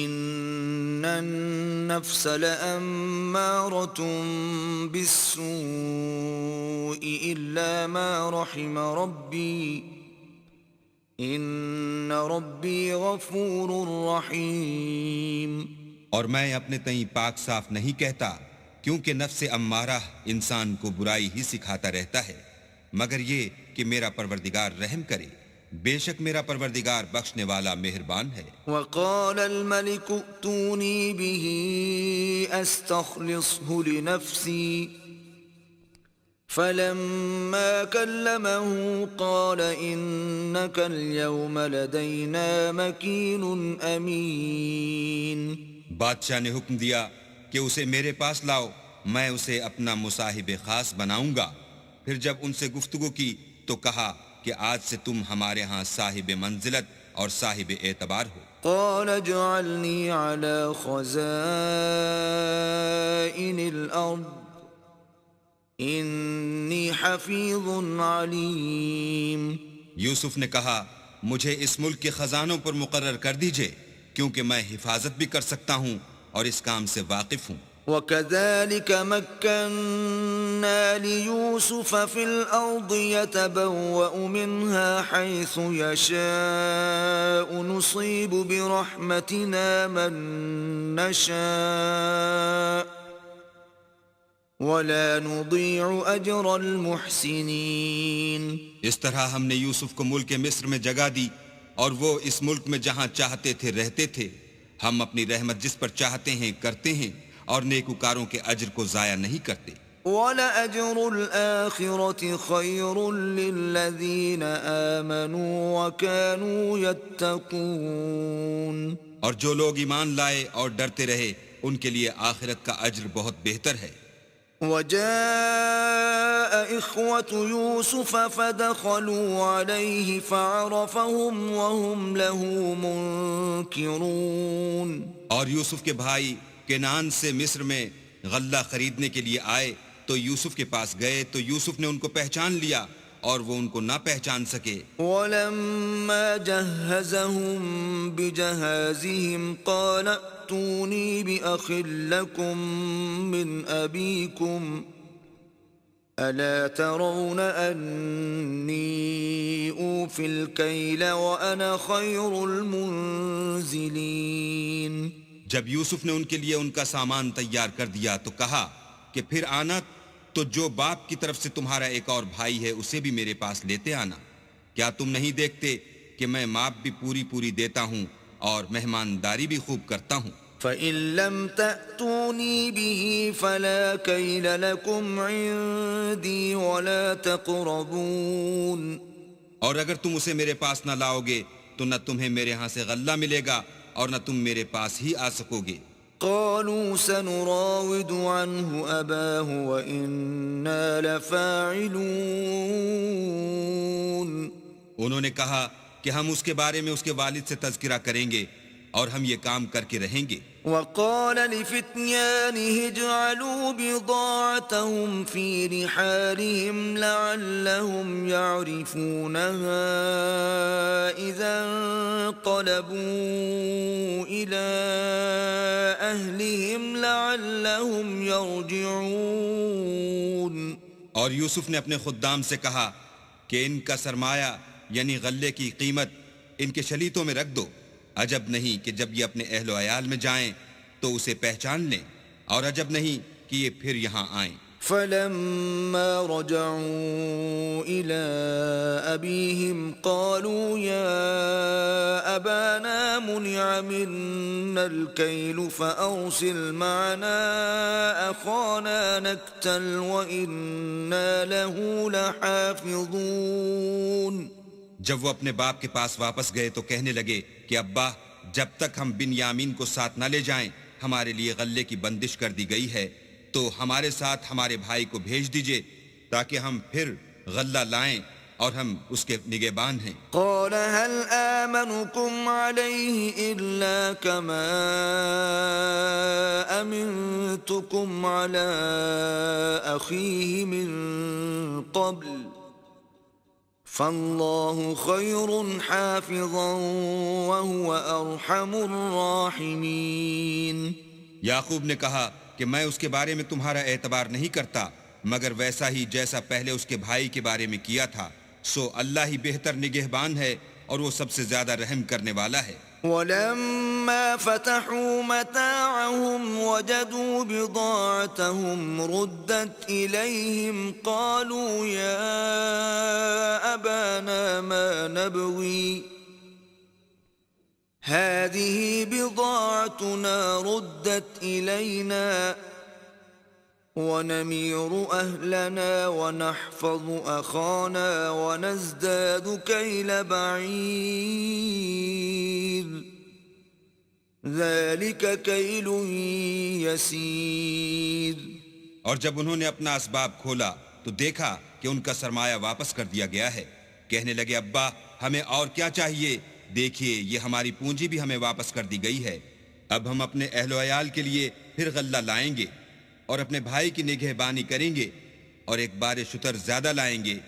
إن النفس لأمارة بالسوء إلا ما رحم ربي إن ربي غفور رحيم. اور میں اپنے تئیں پاک صاف نہیں کہتا کیونکہ نفس امارہ انسان کو برائی ہی سکھاتا رہتا ہے مگر یہ کہ میرا پروردگار رحم کرے. بے شک میرا پروردگار بخشنے والا مہربان ہے. وقال الملك ائتوني به استخلصه لنفسي فلما كلمه قال إنك اليوم لدينا مكين أمين. بادشاہ نے حکم دیا کہ اسے میرے پاس لاؤ، میں اسے اپنا مصاحب خاص بناؤں گا۔ پھر جب ان سے گفتگو کی تو کہا کہ آج سے تم ہمارے ہاں صاحب منزلت اور صاحب اعتبار ہو۔ قال اجعلني على خزائن الأرض إني حفيظ عليم۔ یوسف نے کہا مجھے اس ملک کے خزانوں پر مقرر کر دیجئے، کیونکہ میں حفاظت بھی کر سکتا ہوں اور اس کام سے واقف ہوں۔ وكذلك مكنا ليوسف في الأرض يتبوأ منها حيث يشاء نصيب برحمتنا من نشاء ولا نضيع أجر المحسنين۔ اس طرح ہم نے یوسف کو ملک مصر میں جگہ دی، اور وہ اس ملک میں جہاں چاہتے تھے رہتے تھے۔ ہم اپنی رحمت جس پر چاہتے ہیں کرتے ہیں، اور نیکوکاروں کے اجر کو ضائع نہیں کرتے۔ وَلَأَجْرُ الْآخِرَةِ خَيْرٌ لِّلَّذِينَ آمَنُوا وَكَانُوا يَتَّقُونَ۔ اور جو لوگ ایمان لائے اور ڈرتے رہے ان کے لیے آخرت کا اجر بہت بہتر ہے۔ وَجَاءَ إِخْوَةُ يُوسُفَ فَدَخَلُوا عَلَيْهِ فَعَرَفَهُمْ وَهُمْ لَهُ مُنكِرُونَ۔ اور یوسف کے بھائی کنعان سے مصر میں غلہ خریدنے کے لیے آئے تو یوسف کے پاس گئے تو یوسف نے ان کو پہچان لیا اور وہ ان کو نہ پہچان سکے۔ وَلَمَّا جَهَّزَهُم بِجَهَازِهِمْ قَالَ ائْتُونِي بِأَخٍ لَّكُم مِّنْ أَبِيكُمْ أَلَا تَرَوْنَ أَنِّي أُوفِي الْكَيْلَ وَأَنَا خَيْرُ الْمُنزِلِينَ۔ جب یوسف نے ان کے لیے ان کا سامان تیار کر دیا تو کہا کہ پھر آنا تو جو باپ کی طرف سے تمہارا ایک اور بھائی ہے اسے بھی میرے پاس لیتے آنا۔ کیا تم نہیں دیکھتے کہ میں ماپ بھی پوری پوری دیتا ہوں اور مہمانداری بھی خوب کرتا ہوں؟ فَإِن لَّمْ تَأْتُونِي بِهِ فَلَا كَيْلَ لَكُمْ عِندِي وَلَا تَقْرَبُونَ۔ اور اگر تم اسے میرے پاس نہ لاؤ گے تو نہ تمہیں میرے ہاں سے غلہ ملے گا اور نہ تم میرے پاس ہی آ سکو گے۔ قالوا سنراود عنه أباه وإنا لفاعلون۔ انہوں نے کہا کہ ہم اس کے بارے میں اس کے والد سے تذکرہ کریں گے اور ہم یہ کام کر کے رہیں گے۔ وقال لفتيانه اجعلوا بضاعتهم في رحالهم لعلهم يعرفونها إذا انقلبوا إلى أهلهم لعلهم يرجعون۔ اور یوسف نے اپنے خدام سے کہا کہ ان کا سرمایہ یعنی غلے کی قیمت ان کے شلیتوں میں رکھ دو، عجب نہیں کہ جب یہ اپنے اہل و عیال میں جائیں تو اسے پہچان لیں، اور عجب نہیں کہ یہ پھر یہاں آئیں۔ فلما رجعوا إلى أبيهم قالوا يا أبانا منع منا الكيل فأرسل معنا أخانا نكتل وإنا له لحافظون۔ جب وہ اپنے باپ کے پاس واپس گئے تو کہنے لگے کہ ابا، جب تک ہم بن یامین کو ساتھ نہ لے جائیں ہمارے لیے غلے کی بندش کر دی گئی ہے، تو ہمارے ساتھ ہمارے بھائی کو بھیج دیجئے تاکہ ہم پھر غلہ لائیں اور ہم اس کے نگہبان ہیں۔ قال هل آمنكم عليه إلا كما أمنتكم على أخيه من قبل فالله خير حافظا وهو أرحم الراحمين۔ یعقوب نے کہا کہ میں اس کے بارے میں تمہارا اعتبار نہیں کرتا مگر ویسا ہی جیسا پہلے اس کے بھائی کے بارے میں کیا تھا، سو اللہ ہی بہتر نگہبان ہے اور وہ سب سے زیادہ رحم کرنے والا ہے۔ ولما فتحوا متاعهم وجدوا بضاعتهم ردت إليهم قالوا يا أبانا ما نبغي هذه بضاعتنا ردت إلينا ونمير أهلنا ونحفظ أخانا ونزداد كيل بعير ذلك كيل يسير. اور جب انہوں نے اپنا اسباب کھولا تو دیکھا کہ ان کا سرمایہ واپس کر دیا گیا ہے. کہنے لگے ابا ہمیں اور کیا چاہیے، دیکھیے یہ ہماری پونجی بھی ہمیں واپس کر دی گئی ہے. اب ہم اپنے اہل و عیال کے لیے پھر غلہ لائیں گے اور اپنے بھائی کی نگہبانی کریں گے اور ایک بار شتر زیادہ لائیں گے.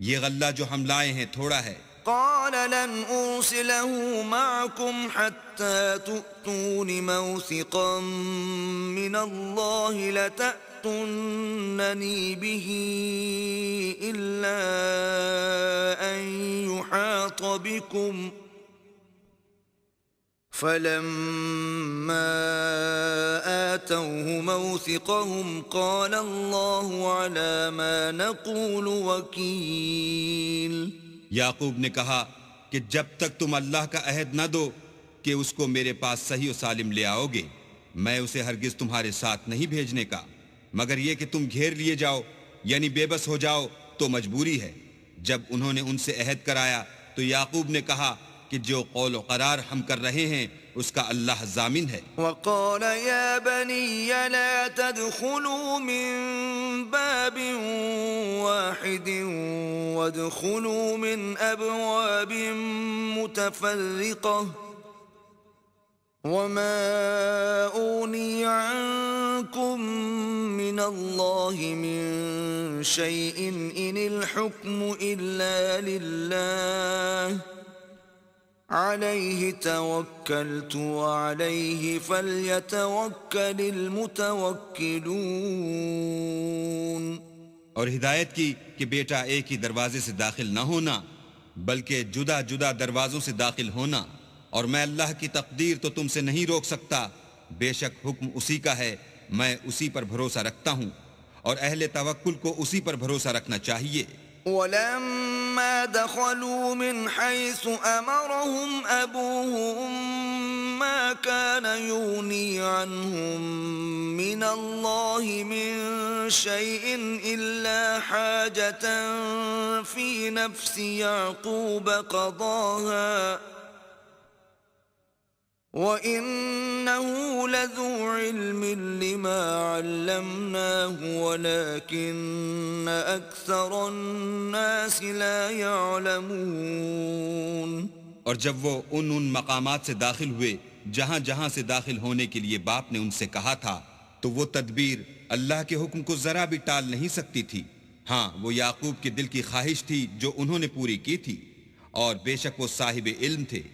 یہ غلہ جو ہم لائے ہیں تھوڑا ہے. قال لن أرسله معكم حتى تؤتون موثقا من الله لتأتونني به إلا أن يحاط بكم. فلما آتوه موثقهم قال الله على ما نقول وكيل. یعقوب نے کہا کہ جب تک تم اللہ کا عہد نہ دو کہ اس کو میرے پاس صحیح و سالم لے آؤ گے، میں اسے ہرگز تمہارے ساتھ نہیں بھیجنے کا، مگر یہ کہ تم گھیر لیے جاؤ یعنی بے بس ہو جاؤ تو مجبوری ہے. جب انہوں نے ان سے عہد کرایا تو یعقوب نے کہا کہ جو قول و قرار ہم کر رہے ہیں اس کا اللہ ضامن ہے. وقال يا بني لا تدخلوا من باب واحد وادخلوا من أبواب متفرقة وما أغني عنكم من الله من شيء إن الحكم إلا لله عليه توكلت وعليه فليتوكل المتوكلون. اور ہدایت کی کہ بیٹا ایک ہی دروازے سے داخل نہ ہونا بلکہ جدا جدا دروازوں سے داخل ہونا، اور میں اللہ کی تقدیر تو تم سے نہیں روک سکتا، بے شک حکم اسی کا ہے، میں اسی پر بھروسہ رکھتا ہوں اور اہل توکل کو اسی پر بھروسہ رکھنا چاہیے. ولما دخلوا من حيث أمرهم أبوهم ما كان يغني عنهم من الله من شيء إلا حاجة في نفس يعقوب قضاها وَإِنَّهُ لَذُو عِلْمٍ لِّمَا عَلَّمْنَاهُ وَلَكِنَّ أَكْثَرَ النَّاسِ لَا يَعْلَمُونَ. اور جب وہ ان مقامات سے داخل ہوئے جہاں جہاں سے داخل ہونے کے لیے باپ نے ان سے کہا تھا تو وہ تدبیر اللہ کے حکم کو ذرا بھی ٹال نہیں سکتی تھی. ہاں وہ یعقوب کے دل کی خواہش تھی جو انہوں نے پوری کی تھی، اور بے شک وہ صاحب علم تھے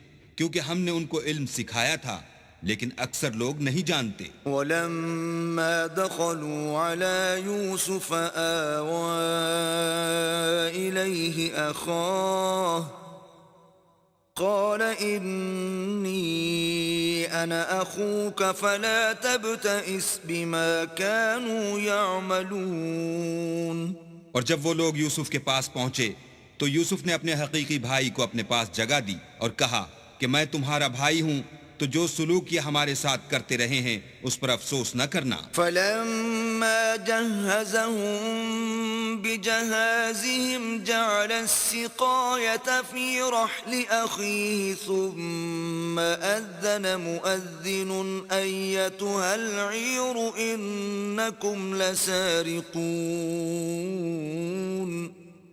کیونکہ ہم نے ان کو علم سکھایا تھا، لیکن اکثر لوگ نہیں جانتے. وَلَمَّا دَخَلُوا عَلَى يُوسُفَ آوَى إِلَيْهِ أَخَاهُ قَالَ إِنِّي أَنَا أَخُوكَ فَلَا تَبْتَئِسْ بِمَا كَانُوا يَعْمَلُونَ. اور جب وہ لوگ یوسف کے پاس پہنچے تو یوسف نے اپنے حقیقی بھائی کو اپنے پاس جگہ دی اور کہا کہ میں تمہارا بھائی ہوں، تو جو سلوک یہ ہمارے ساتھ کرتے رہے ہیں اس پر افسوس نہ کرنا. فَلَمَّا جَهَّزَهُم بِجَهَازِهِمْ جَعَلَ السِّقَايَةَ فِي رَحْلِ أَخِيهِ ثُمَّ أَذَّنَ مُؤَذِّنٌ أَيَّتُهَا الْعِيرُ إِنَّكُمْ لَسَارِقُونَ.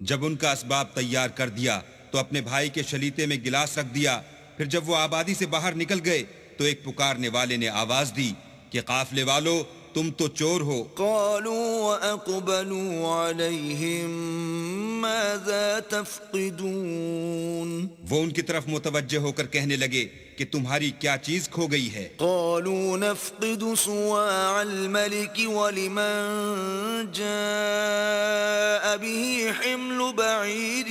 جب ان کا اسباب تیار کر دیا تو اپنے بھائی کے شلیتے میں گلاس رکھ دیا. پھر جب وہ آبادی سے باہر نکل گئے تو ایک پکارنے والے نے آواز دی کہ قافلے والو تم تو چور ہو. قالوا وأقبلوا عليهم ماذا تفقدون. وہ ان کی طرف متوجہ ہو کر کہنے لگے کہ تمہاری کیا چیز کھو گئی ہے. قالوا نفقد صواع الملك ولمن جاء به حمل بعير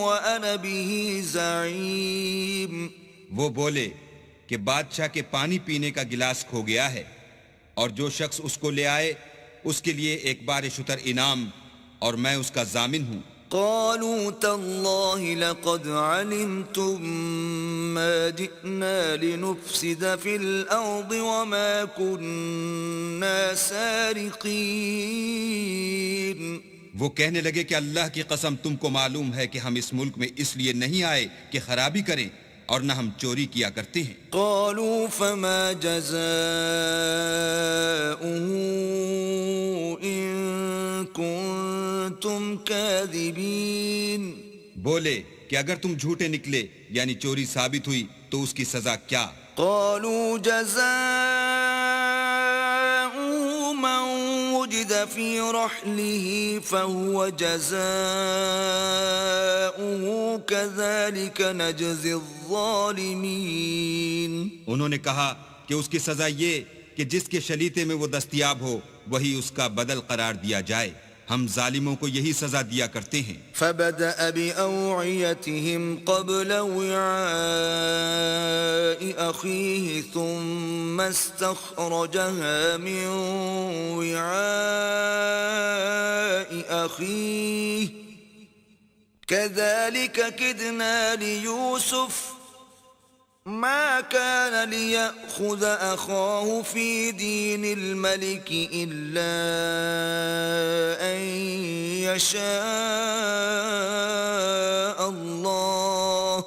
وأنا به زعيم. وہ بولے کہ بادشاہ کے پانی پینے کا گلاس کھو گیا ہے اور جو شخص اس کو لے آئے اس کے لیے ایک بار شتر انعام اور میں اس کا ضامن ہوں. قالوا تالله لقد علمتم ما جئنا لنفسد في الأرض وما كنا سارقين. وہ کہنے لگے کہ اللہ کی قسم تم کو معلوم ہے کہ ہم اس ملک میں اس لیے نہیں آئے کہ خرابی کریں اور نہ ہم چوری کیا کرتے ہیں۔ قالوا فما جزاؤه إن كنتم كاذبين؟ بولے کہ اگر تم جھوٹے نکلے یعنی چوری ثابت ہوئی تو اس کی سزا کیا؟ قالوا جزاؤه من وجد في رحله فهو جزاؤه كذلك نجزي الظالمين۔ انہوں نے کہا کہ اس کی سزا یہ کہ جس کے شلیتے میں وہ دستیاب ہو وہی اس کا بدل قرار دیا جائے، ہم ظالموں کو یہی سزا دیا کرتے ہیں۔ فبدأ بأوعيتهم قبل وعاء أخيه ثم استخرجها من وعاء أخيه كذلك كدنا ليوسف ما كان ليأخذ أخاه في دين الملك إلا أن يشاء الله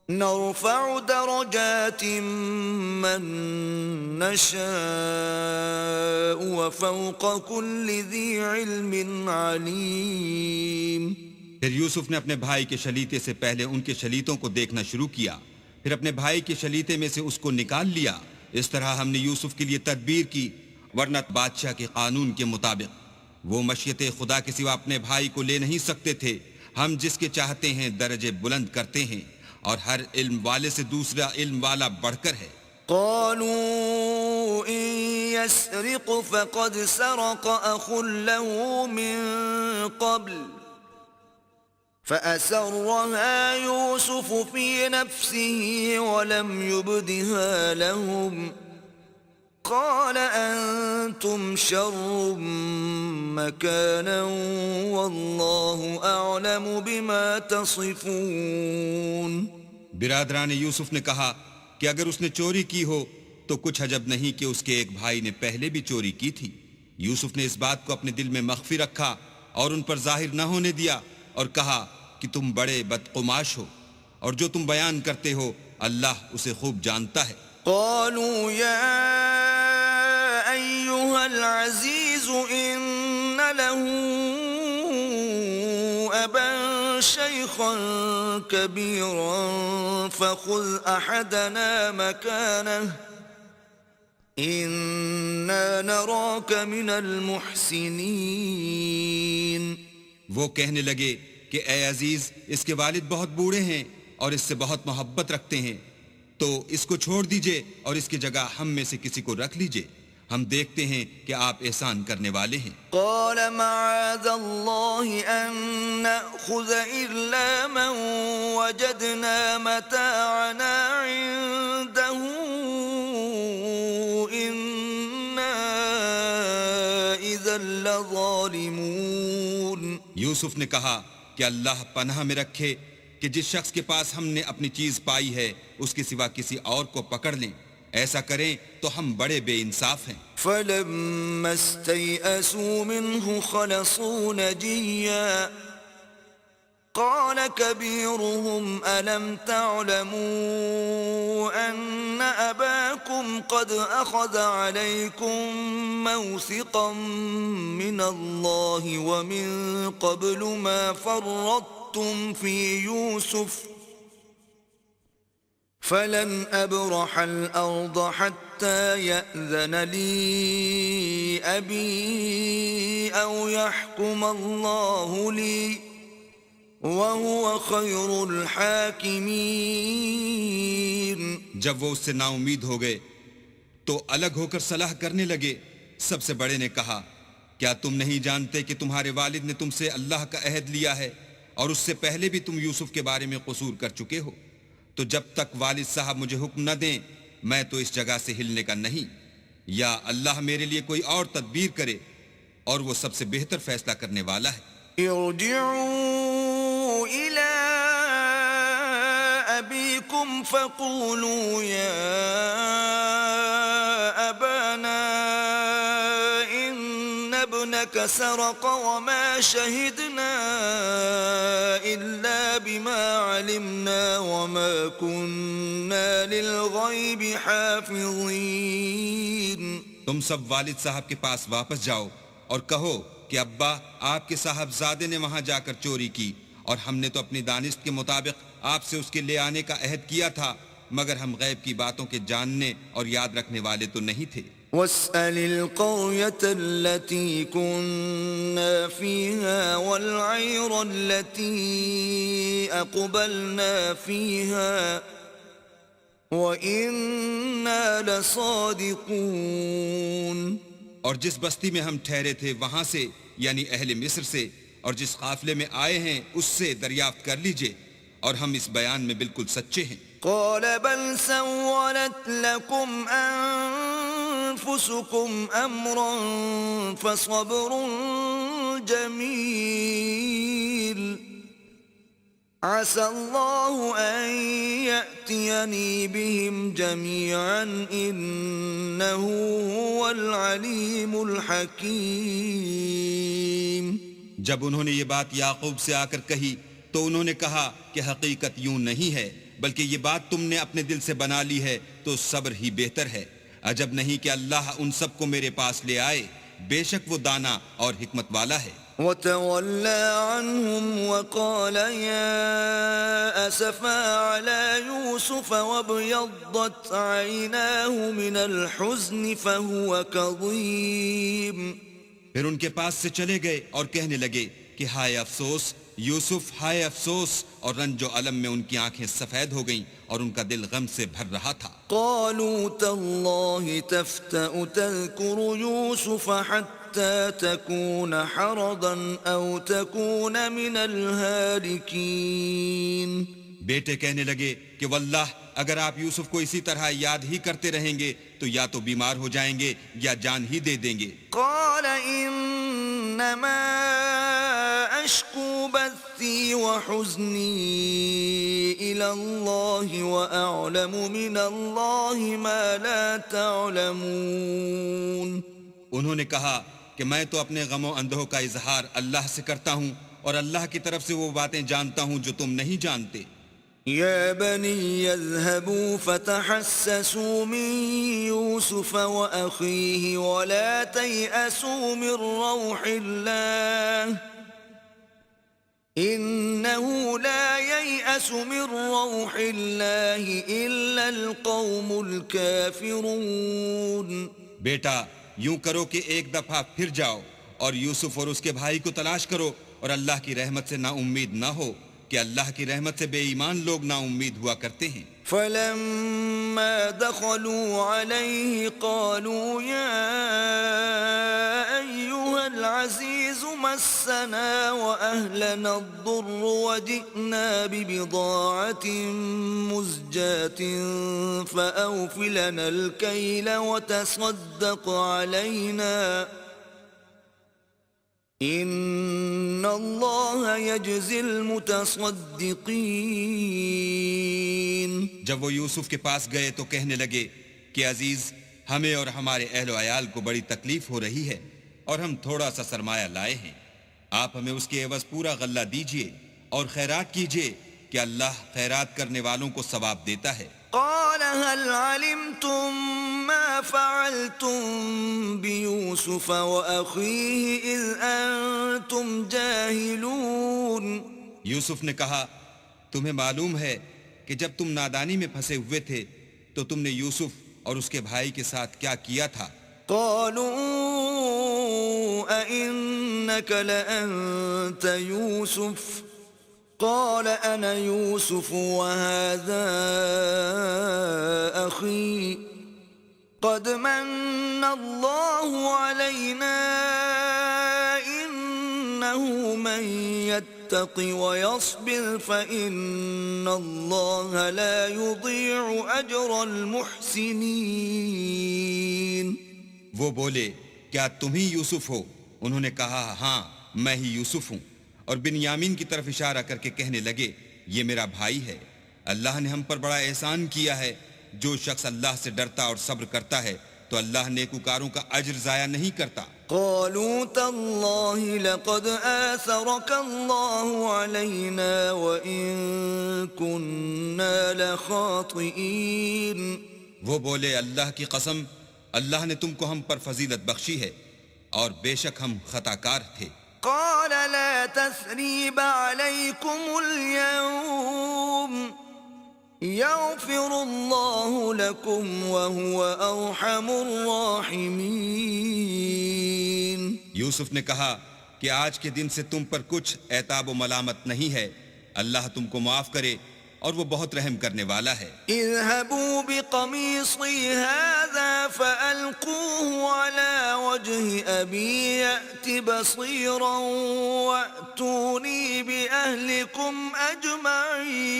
نرفع درجات من نشاء وفوق كل ذي علم عليم۔ پھر یوسف نے اپنے بھائی کے شلیتے سے پہلے ان کے شلیتوں کو دیکھنا شروع کیا، پھر اپنے بھائی کے شلیتے میں سے اس کو نکال لیا۔ اس طرح ہم نے یوسف کے لیے تدبیر کی، ورنہ بادشاہ کے قانون کے مطابق وہ مشیت خدا کے سوا اپنے بھائی کو لے نہیں سکتے تھے۔ ہم جس کے چاہتے ہیں درجے بلند کرتے ہیں، اور ہر علم والے سے دوسرا علم والا بڑھ کر ہے۔ قالوا إن يسرق فقد سرق أخ له من قبل فأسرها يوسف في نفسه ولم يبدها لهم قال أنتم شر مكانا والله أعلم بما تصفون۔ برادران یوسف نے کہا کہ اگر اس نے چوری کی ہو تو کچھ عجب نہیں کہ اس کے ایک بھائی نے پہلے بھی چوری کی تھی۔ یوسف نے اس بات کو اپنے دل میں مخفی رکھا اور ان پر ظاہر نہ ہونے دیا، اور کہا کہ تم بڑے بدقماش ہو، اور جو تم بیان کرتے ہو اللہ اسے خوب جانتا ہے۔ قالوا يا أيها العزيز إن له أبا شيخا كبيرا فخذ أحدنا مكانه إنا نراك من المحسنين۔ وہ کہنے لگے کہ اے عزیز، اس کے والد بہت بوڑھے ہیں اور اس سے بہت محبت رکھتے ہیں، تو اس کو چھوڑ دیجئے اور اس کی جگہ ہم میں سے کسی کو رکھ لیجئے، ہم دیکھتے ہیں کہ آپ احسان کرنے والے ہیں۔ قال معاذ الله أن نأخذ إلا من وجدنا متاعنا عنده إنا إذا لظالمون۔ یوسف نے کہا کہ اللہ پناہ میں رکھے کہ جس شخص کے پاس ہم نے اپنی چیز پائی ہے اس کے سوا کسی اور کو پکڑ لیں، ایسا کریں تو ہم بڑے بے انصاف ہیں۔ فلما استيئسوا منه خلصوا نجيا قال كبيرهم ألم تعلموا أن أباكم قد أخذ عليكم موثقا من الله ومن قبل ما فرطتم في يوسف فلن أبرح الأرض حتى يأذن لي أبي أو يحكم الله لي وَهُوَ خَيْرُ الْحَاكِمِينَ۔ جب وہ اس سے نا امید ہو گئے تو الگ ہو کر صلاح کرنے لگے۔ سب سے بڑے نے کہا کیا تم نہیں جانتے کہ تمہارے والد نے تم سے اللہ کا عہد لیا ہے اور اس سے پہلے بھی تم یوسف کے بارے میں قصور کر چکے ہو؟ تو جب تک والد صاحب مجھے حکم نہ دیں میں تو اس جگہ سے ہلنے کا نہیں، یا اللہ میرے لیے کوئی اور تدبیر کرے، اور وہ سب سے بہتر فیصلہ کرنے والا ہے۔ ارجعوا إلى أبيكم فقولوا يا أبانا إن ابنك سرق وما شهدنا إلا بما علمنا وما كنا للغيب حافظين. تم سب والد صاحب کے پاس واپس جاؤ اور کہو کہ ابا آپ کے صاحبزادے نے وہاں جا کر چوری کی، اور ہم نے تو اپنی دانست کے مطابق آپ سے اس کے لے آنے کا عہد کیا تھا، مگر ہم غیب کی باتوں کے جاننے اور یاد رکھنے والے تو نہیں تھے. واسأل القرية التي كنا فيها والعير التي أقبلنا فيها وإنا لصادقون. اور جس بستی میں ہم ٹھہرے تھے وہاں سے، یعنی اہل مصر سے، اور جس قافلے میں آئے ہیں اس سے دریافت کر لیجئے، اور ہم اس بیان میں بالکل سچے ہیں. قال بل سولت لكم أنفسكم أمرا فصبر جميل عسى الله أن يأتيني بهم جميعا إنه هو العليم الحكيم. جب انہوں نے یہ بات یعقوب سے آ کر کہی تو انہوں نے کہا کہ حقیقت یوں نہیں ہے، بلکہ یہ بات تم نے اپنے دل سے بنا لی ہے تو صبر ہی بہتر ہے. عجب نہیں کہ اللہ ان سب کو میرے پاس لے آئے، بے شک وہ دانا اور حکمت والا ہے. وتولى عنهم وقال يا أسفا على يوسف وابيضت عيناه من الحزن فهو كظيم. پھر ان کے پاس سے چلے گئے اور کہنے لگے کہ ہائے افسوس یوسف، ہائے افسوس، اور رنج و الم میں ان کی آنکھیں سفید ہو گئیں اور ان کا دل غم سے بھر رہا تھا. قالوا تالله تفتأ تذكر يوسف حتى تكون حرضا أو تكون من الهالكين. بیٹے کہنے لگے کہ واللہ اگر آپ یوسف کو اسی طرح یاد ہی کرتے رہیں گے تو یا تو بیمار ہو جائیں گے یا جان ہی دے دیں گے. قال انما اشکو بثی وحزنی الى اللہ واعلم من اللہ ما لا تعلمون. انہوں نے کہا کہ میں تو اپنے غم و اندوہ کا اظہار اللہ سے کرتا ہوں اور اللہ کی طرف سے وہ باتیں جانتا ہوں جو تم نہیں جانتے. يا بني اذهبوا فتحسسوا من يوسف وأخيه ولا تيأسوا من روح الله إنه لا ييأس من روح الله إلا القوم الكافرون. بیٹا یوں کرو کہ ایک دفعہ پھر جاؤ اور یوسف اور اس کے بھائی کو تلاش کرو، اور اللہ کی رحمت سے نا امید نہ ہو کہ اللہ کی رحمت سے بے ایمان لوگ نا امید ہوا کرتے ہیں. فلما دخلوا عليه قالوا يا أيها العزيز مسنا وأهلنا الضر وجئنا ببضاعة مزجاة فأوف لنا الكيل وتصدق علينا ان اللہ یجزی المتصدقین. جب وہ یوسف کے پاس گئے تو کہنے لگے کہ عزیز، ہمیں اور ہمارے اہل و عیال کو بڑی تکلیف ہو رہی ہے اور ہم تھوڑا سا سرمایہ لائے ہیں، آپ ہمیں اس کے عوض پورا غلہ دیجئے اور خیرات کیجئے کہ اللہ خیرات کرنے والوں کو ثواب دیتا ہے. قال هل علمتم ما فعلتم بيوسف وأخيه إذ أنتم جاهلون. یوسف نے کہا تمہیں معلوم ہے کہ جب تم نادانی میں پھنسے ہوئے تھے تو تم نے یوسف اور اس کے بھائی کے ساتھ کیا کیا تھا. قالوا أئنك لأنت يوسف قال أنا يوسف وهذا أخي قد من الله علينا إنه من يتق ويصبر فإن الله لا يضيع أجر المحسنين. وہ بولے کیا تم ہی یوسف ہو؟ انہوں نے کہا ہاں میں ہی یوسف ہوں، اور بنیامین کی طرف اشارہ کر کے کہنے لگے یہ میرا بھائی ہے، اللہ نے ہم پر بڑا احسان کیا ہے. جو شخص اللہ سے ڈرتا اور صبر کرتا ہے تو اللہ نیکوکاروں کا اجر ضائع نہیں کرتا. قالوا تالله لقد آثرك الله علينا وإن كنا لخاطئين. وہ بولے اللہ کی قسم اللہ نے تم کو ہم پر فضیلت بخشی ہے اور بے شک ہم خطا کار تھے. قال لا تثريب عليكم اليوم يغفر الله لكم وهو أرحم الراحمين. یوسف نے کہا کہ آج کے دن سے تم پر کچھ عتاب و ملامت نہیں ہے، اللہ تم کو معاف کرے اور وہ بہت رحم کرنے والا ہے. اذهبوا بقميصي هذا فألقوه على وجه أبي يأت بصيرا وأتوني بأهلكم أجمعين.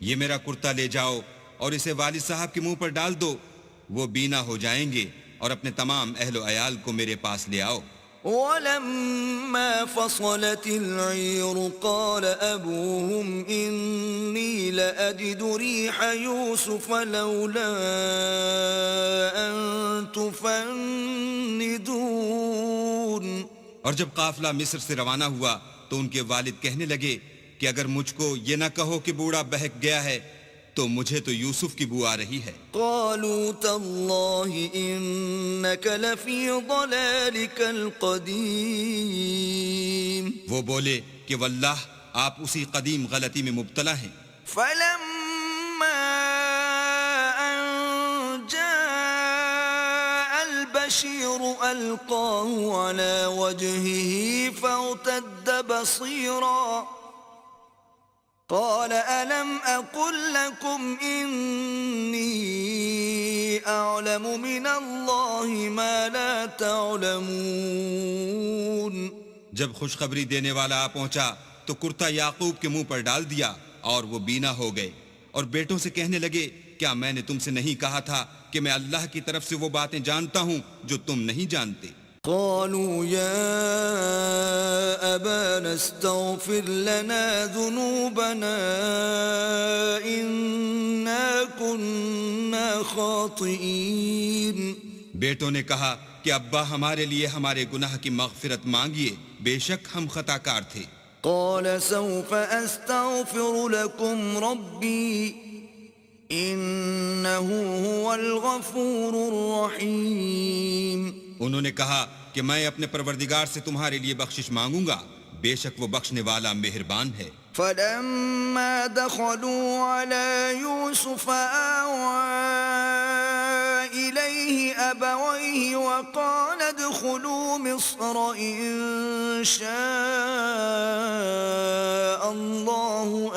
یہ میرا کرتا لے جاؤ اور اسے والد صاحب کے منہ پر ڈال دو، وہ بینا ہو جائیں گے، اور اپنے تمام اہل و عیال کو میرے پاس لے آؤ. ولما فصلت العير قال أبوهم إني لأجد ريح يوسف لولا أن تفندون. اور جب قافلہ مصر سے روانہ ہوا تو ان کے والد کہنے لگے کہ اگر مجھ کو یہ نہ کہو کہ بوڑھا بہک گیا ہے تو مجھے تو یوسف کی بو آ رہی ہے. قالوا تالله إنك لفي ضلالك القديم. وہ بولے کہ واللہ آپ اسی قدیم غلطی میں مبتلا ہیں. فلما أن جاء البشير ألقاه على وجهه فارتد بصيرا قال ألم أقل لكم إني أعلم من الله ما لا تعلمون. جب خوشخبری دینے والا آ پہنچا تو کرتا یعقوب کے منہ پر ڈال دیا اور وہ بینا ہو گئے، اور بیٹوں سے کہنے لگے کیا میں نے تم سے نہیں کہا تھا کہ میں اللہ کی طرف سے وہ باتیں جانتا ہوں جو تم نہیں جانتے. قالوا يا أبانا استغفر لنا ذنوبنا إنا كنا خاطئين. بیٹوں نے کہا کہ ابا ہمارے لیے ہمارے گناہ کی مغفرت مانگیے، بے شک ہم خطا کار تھے. قال سوف أستغفر لكم ربي إنه هو الغفور الرحيم. انہوں نے کہا کہ میں اپنے پروردگار سے تمہارے لیے بخشش مانگوں گا، بے شک وہ بخشنے والا مہربان ہے. فلما دخلوا على يوسف آوى إليه أبويه وقال ادخلوا مصر إن شاء الله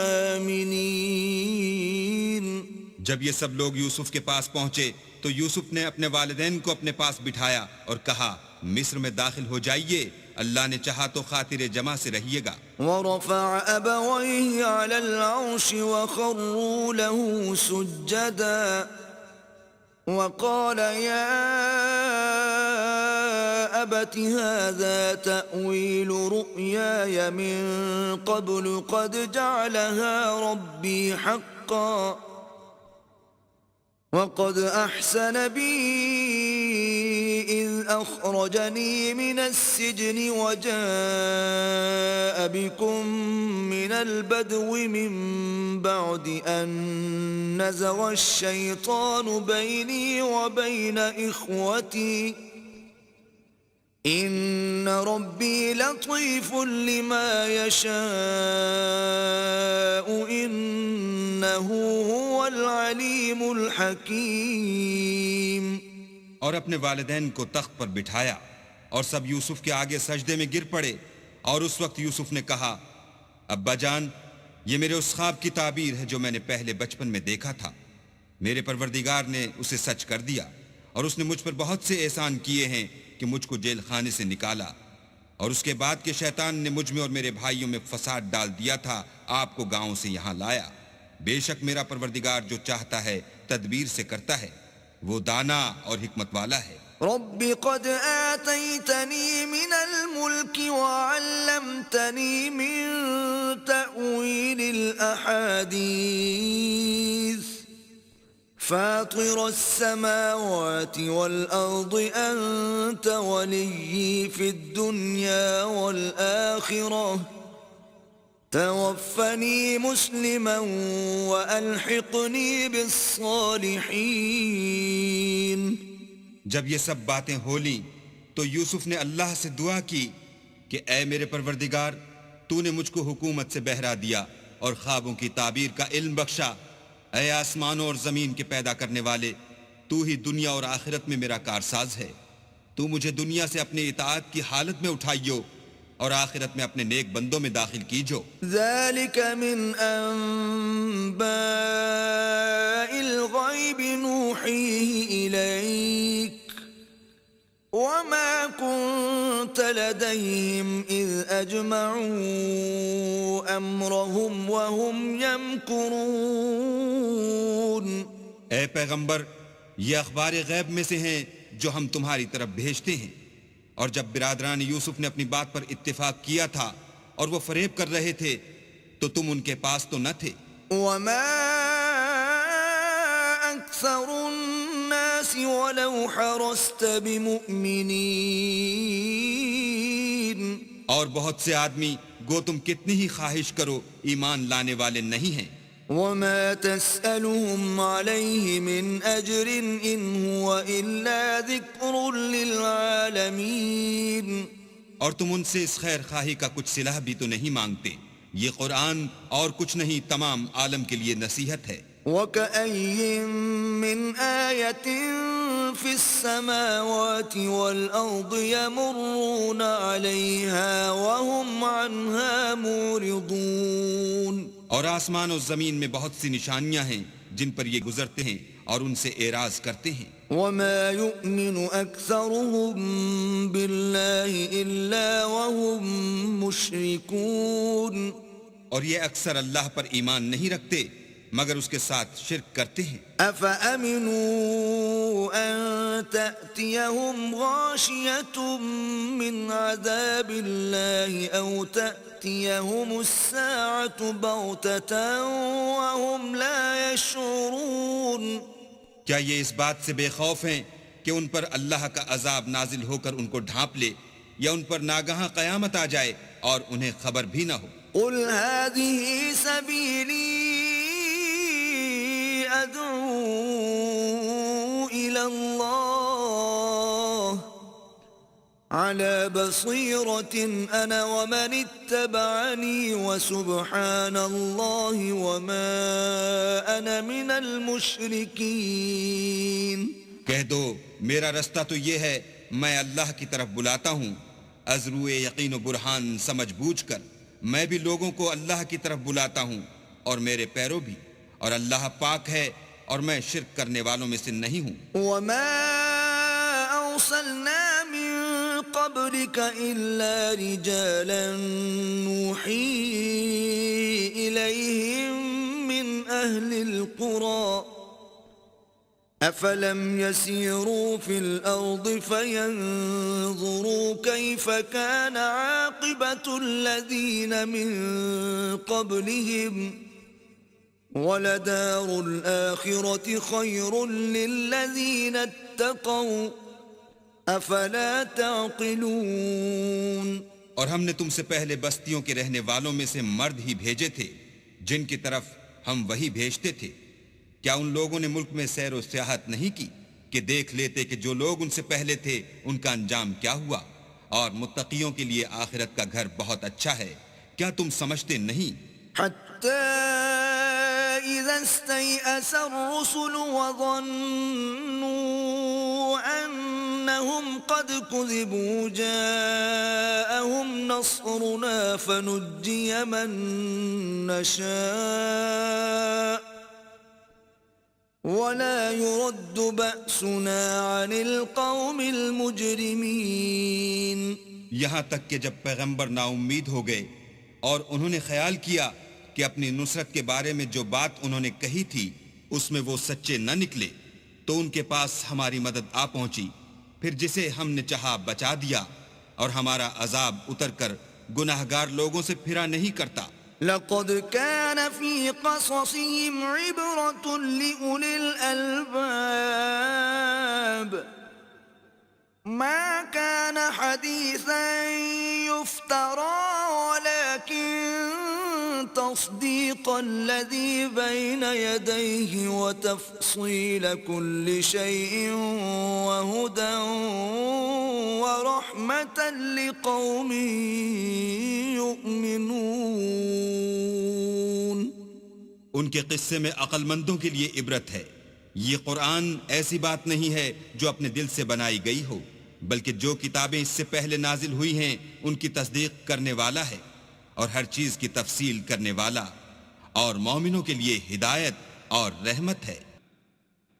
آمنين. جب یہ سب لوگ یوسف کے پاس پہنچے تو یوسف نے اپنے والدین کو اپنے پاس بٹھایا اور کہا مصر میں داخل ہو جائیے، اللہ نے چاہا تو خاطر جمع سے رہیے گا. ورفع أبويه على العرش وخروا له سجدا وقال يا أبت هذا تأويل رؤياي من قبل قد جعلها ربي حقا وقد أحسن بي إذ أخرجني من السجن وجاء بكم من البدو من بعد أن نزغ الشيطان بيني وبين إخوتي إن ربي لطيف لما يشاء إنه هو العليم الحكيم. اور اپنے والدین کو تخت پر بٹھایا اور سب یوسف کے آگے سجدے میں گر پڑے، اور اس وقت یوسف نے کہا ابا جان یہ میرے اس خواب کی تعبیر ہے جو میں نے پہلے بچپن میں دیکھا تھا. میرے پروردگار نے اسے سچ کر دیا اور اس نے مجھ پر بہت سے احسان کیے ہیں کہ مجھ کو جیل خانے سے نکالا، اور اس کے بعد کہ شیطان نے مجھ میں اور میرے بھائیوں میں فساد ڈال دیا تھا آپ کو گاؤں سے یہاں لایا. بے شک میرا پروردگار جو چاہتا ہے تدبیر سے کرتا ہے، وہ دانا اور حکمت والا ہے. رب قد آتيتني من الملك وعلمتني من تأويل الأحاديث فاطر السماوات والأرض أنت ولي في الدنيا والآخرة توفني مسلما وألحقني بالصالحين. جب یہ سب باتیں ہو لیں تو یوسف نے اللہ سے دعا کی کہ اے میرے پروردگار، تو نے مجھ کو حکومت سے بہرا دیا اور خوابوں کی تعبیر کا علم بخشا. اے آسمانوں اور زمین کے پیدا کرنے والے، تو ہی دنیا اور آخرت میں میرا کارساز ہے. تو مجھے دنیا سے اپنی اطاعت کی حالت میں اٹھائیو اور آخرت میں اپنے نیک بندوں میں داخل کیجو. ذلك من أنباء الغيب نوحيه إليك وما كنت لديهم إذ أجمعوا أمرهم وهم يمكرون. اے پیغمبر، یہ اخبار غیب میں سے ہیں جو ہم تمہاری طرف بھیجتے ہیں. اور جب برادران یوسف نے اپنی بات پر اتفاق کیا تھا اور وہ فریب کر رہے تھے تو تم ان کے پاس تو نہ تھے. وما أكثر الناس ولو حرصت بمؤمنين. اور بہت سے آدمی گو تم کتنی ہی خواہش کرو ایمان لانے والے نہیں ہیں. وما تسألهم عليه من أجر إن هو إلا ذكر للعالمين. اور تم ان سے اس خیر خواہی کا کچھ صلہ بھی تو نہیں مانگتے. یہ قرآن اور کچھ نہیں، تمام عالم کے لیے نصیحت ہے. وكأي من آية في السماوات والأرض يمرون عليها وهم عنها معرضون. اور آسمان و زمین میں بہت سی نشانیاں ہیں جن پر یہ گزرتے ہیں اور ان سے اعراض کرتے ہیں. وما يؤمن أكثرهم بالله إلا وهم مشركون. اور یہ اکثر اللہ پر ایمان نہیں رکھتے مگر اس کے ساتھ شرک کرتے ہیں. أفأمنوا أن تأتيهم غاشية من عذاب الله أو تأتيهم الساعة بغتة وهم لا يشعرون. کیا یہ اس بات سے بے خوف ہیں کہ ان پر اللہ کا عذاب نازل ہو کر ان کو ڈھانپ لے، یا ان پر ناگہاں قیامت آ جائے اور انہیں خبر بھی نہ ہو؟ قل هذه سبيلي أدعو إلى الله على بصيرة أنا ومن اتبعني وسبحان الله وما أنا من المشركين. کہہ دو میرا رستہ تو یہ ہے، میں اللہ کی طرف بلاتا ہوں از روئے یقین و برہان سمجھ بوجھ کر. میں بھی لوگوں کو اللہ کی طرف بلاتا ہوں اور میرے پیرو بھی، اور اللہ پاک ہے اور میں شرک کرنے والوں میں سے نہیں ہوں. وما أرسلنا من قبلك إلا رجالا نوحي إليهم من أهل القرى أفلم يسيروا في الأرض فينظروا كيف كان عاقبة الذين من قبلهم ولدار الآخرة خير للذين اتقوا أفلا تعقلون. اور ہم نے تم سے پہلے بستیوں کے رہنے والوں میں سے مرد ہی بھیجے تھے جن کی طرف ہم وہی بھیجتے تھے. کیا ان لوگوں نے ملک میں سیر و سیاحت نہیں کی کہ دیکھ لیتے کہ جو لوگ ان سے پہلے تھے ان کا انجام کیا ہوا؟ اور متقیوں کے لیے آخرت کا گھر بہت اچھا ہے. کیا تم سمجھتے نہیں؟ حتى إذا استيأس الرسل وظنوا أنهم قد كذبوا جاءهم نصرنا فنجي من نشاء ولا يرد بأسنا عن القوم المجرمين. یہاں تک کہ جب پیغمبر نا امید ہو گئے اور انہوں نے خیال کیا کہ اپنی نصرت کے بارے میں جو بات انہوں نے کہی تھی اس میں وہ سچے نہ نکلے تو ان کے پاس ہماری مدد آ پہنچی. پھر جسے ہم نے چاہا بچا دیا اور ہمارا عذاب اتر کر گناہگار لوگوں سے پھرا نہیں کرتا. لقد كان في قصصهم عبرة لأولي الألباب ما كان حديثا يفترى ولكن تصديق الذي بين يديه وتفصيل كل شيء وهدى ورحمة لقوم يؤمنون. ان کے قصے میں عقل مندوں کے لیے عبرت ہے. یہ قرآن ایسی بات نہیں ہے جو اپنے دل سے بنائی گئی ہو، بلکہ جو کتابیں اس سے پہلے نازل ہوئی ہیں ان کی تصدیق کرنے والا ہے اور ہر چیز کی تفصیل کرنے والا، اور مومنوں کے لیے ہدایت اور رحمت ہے.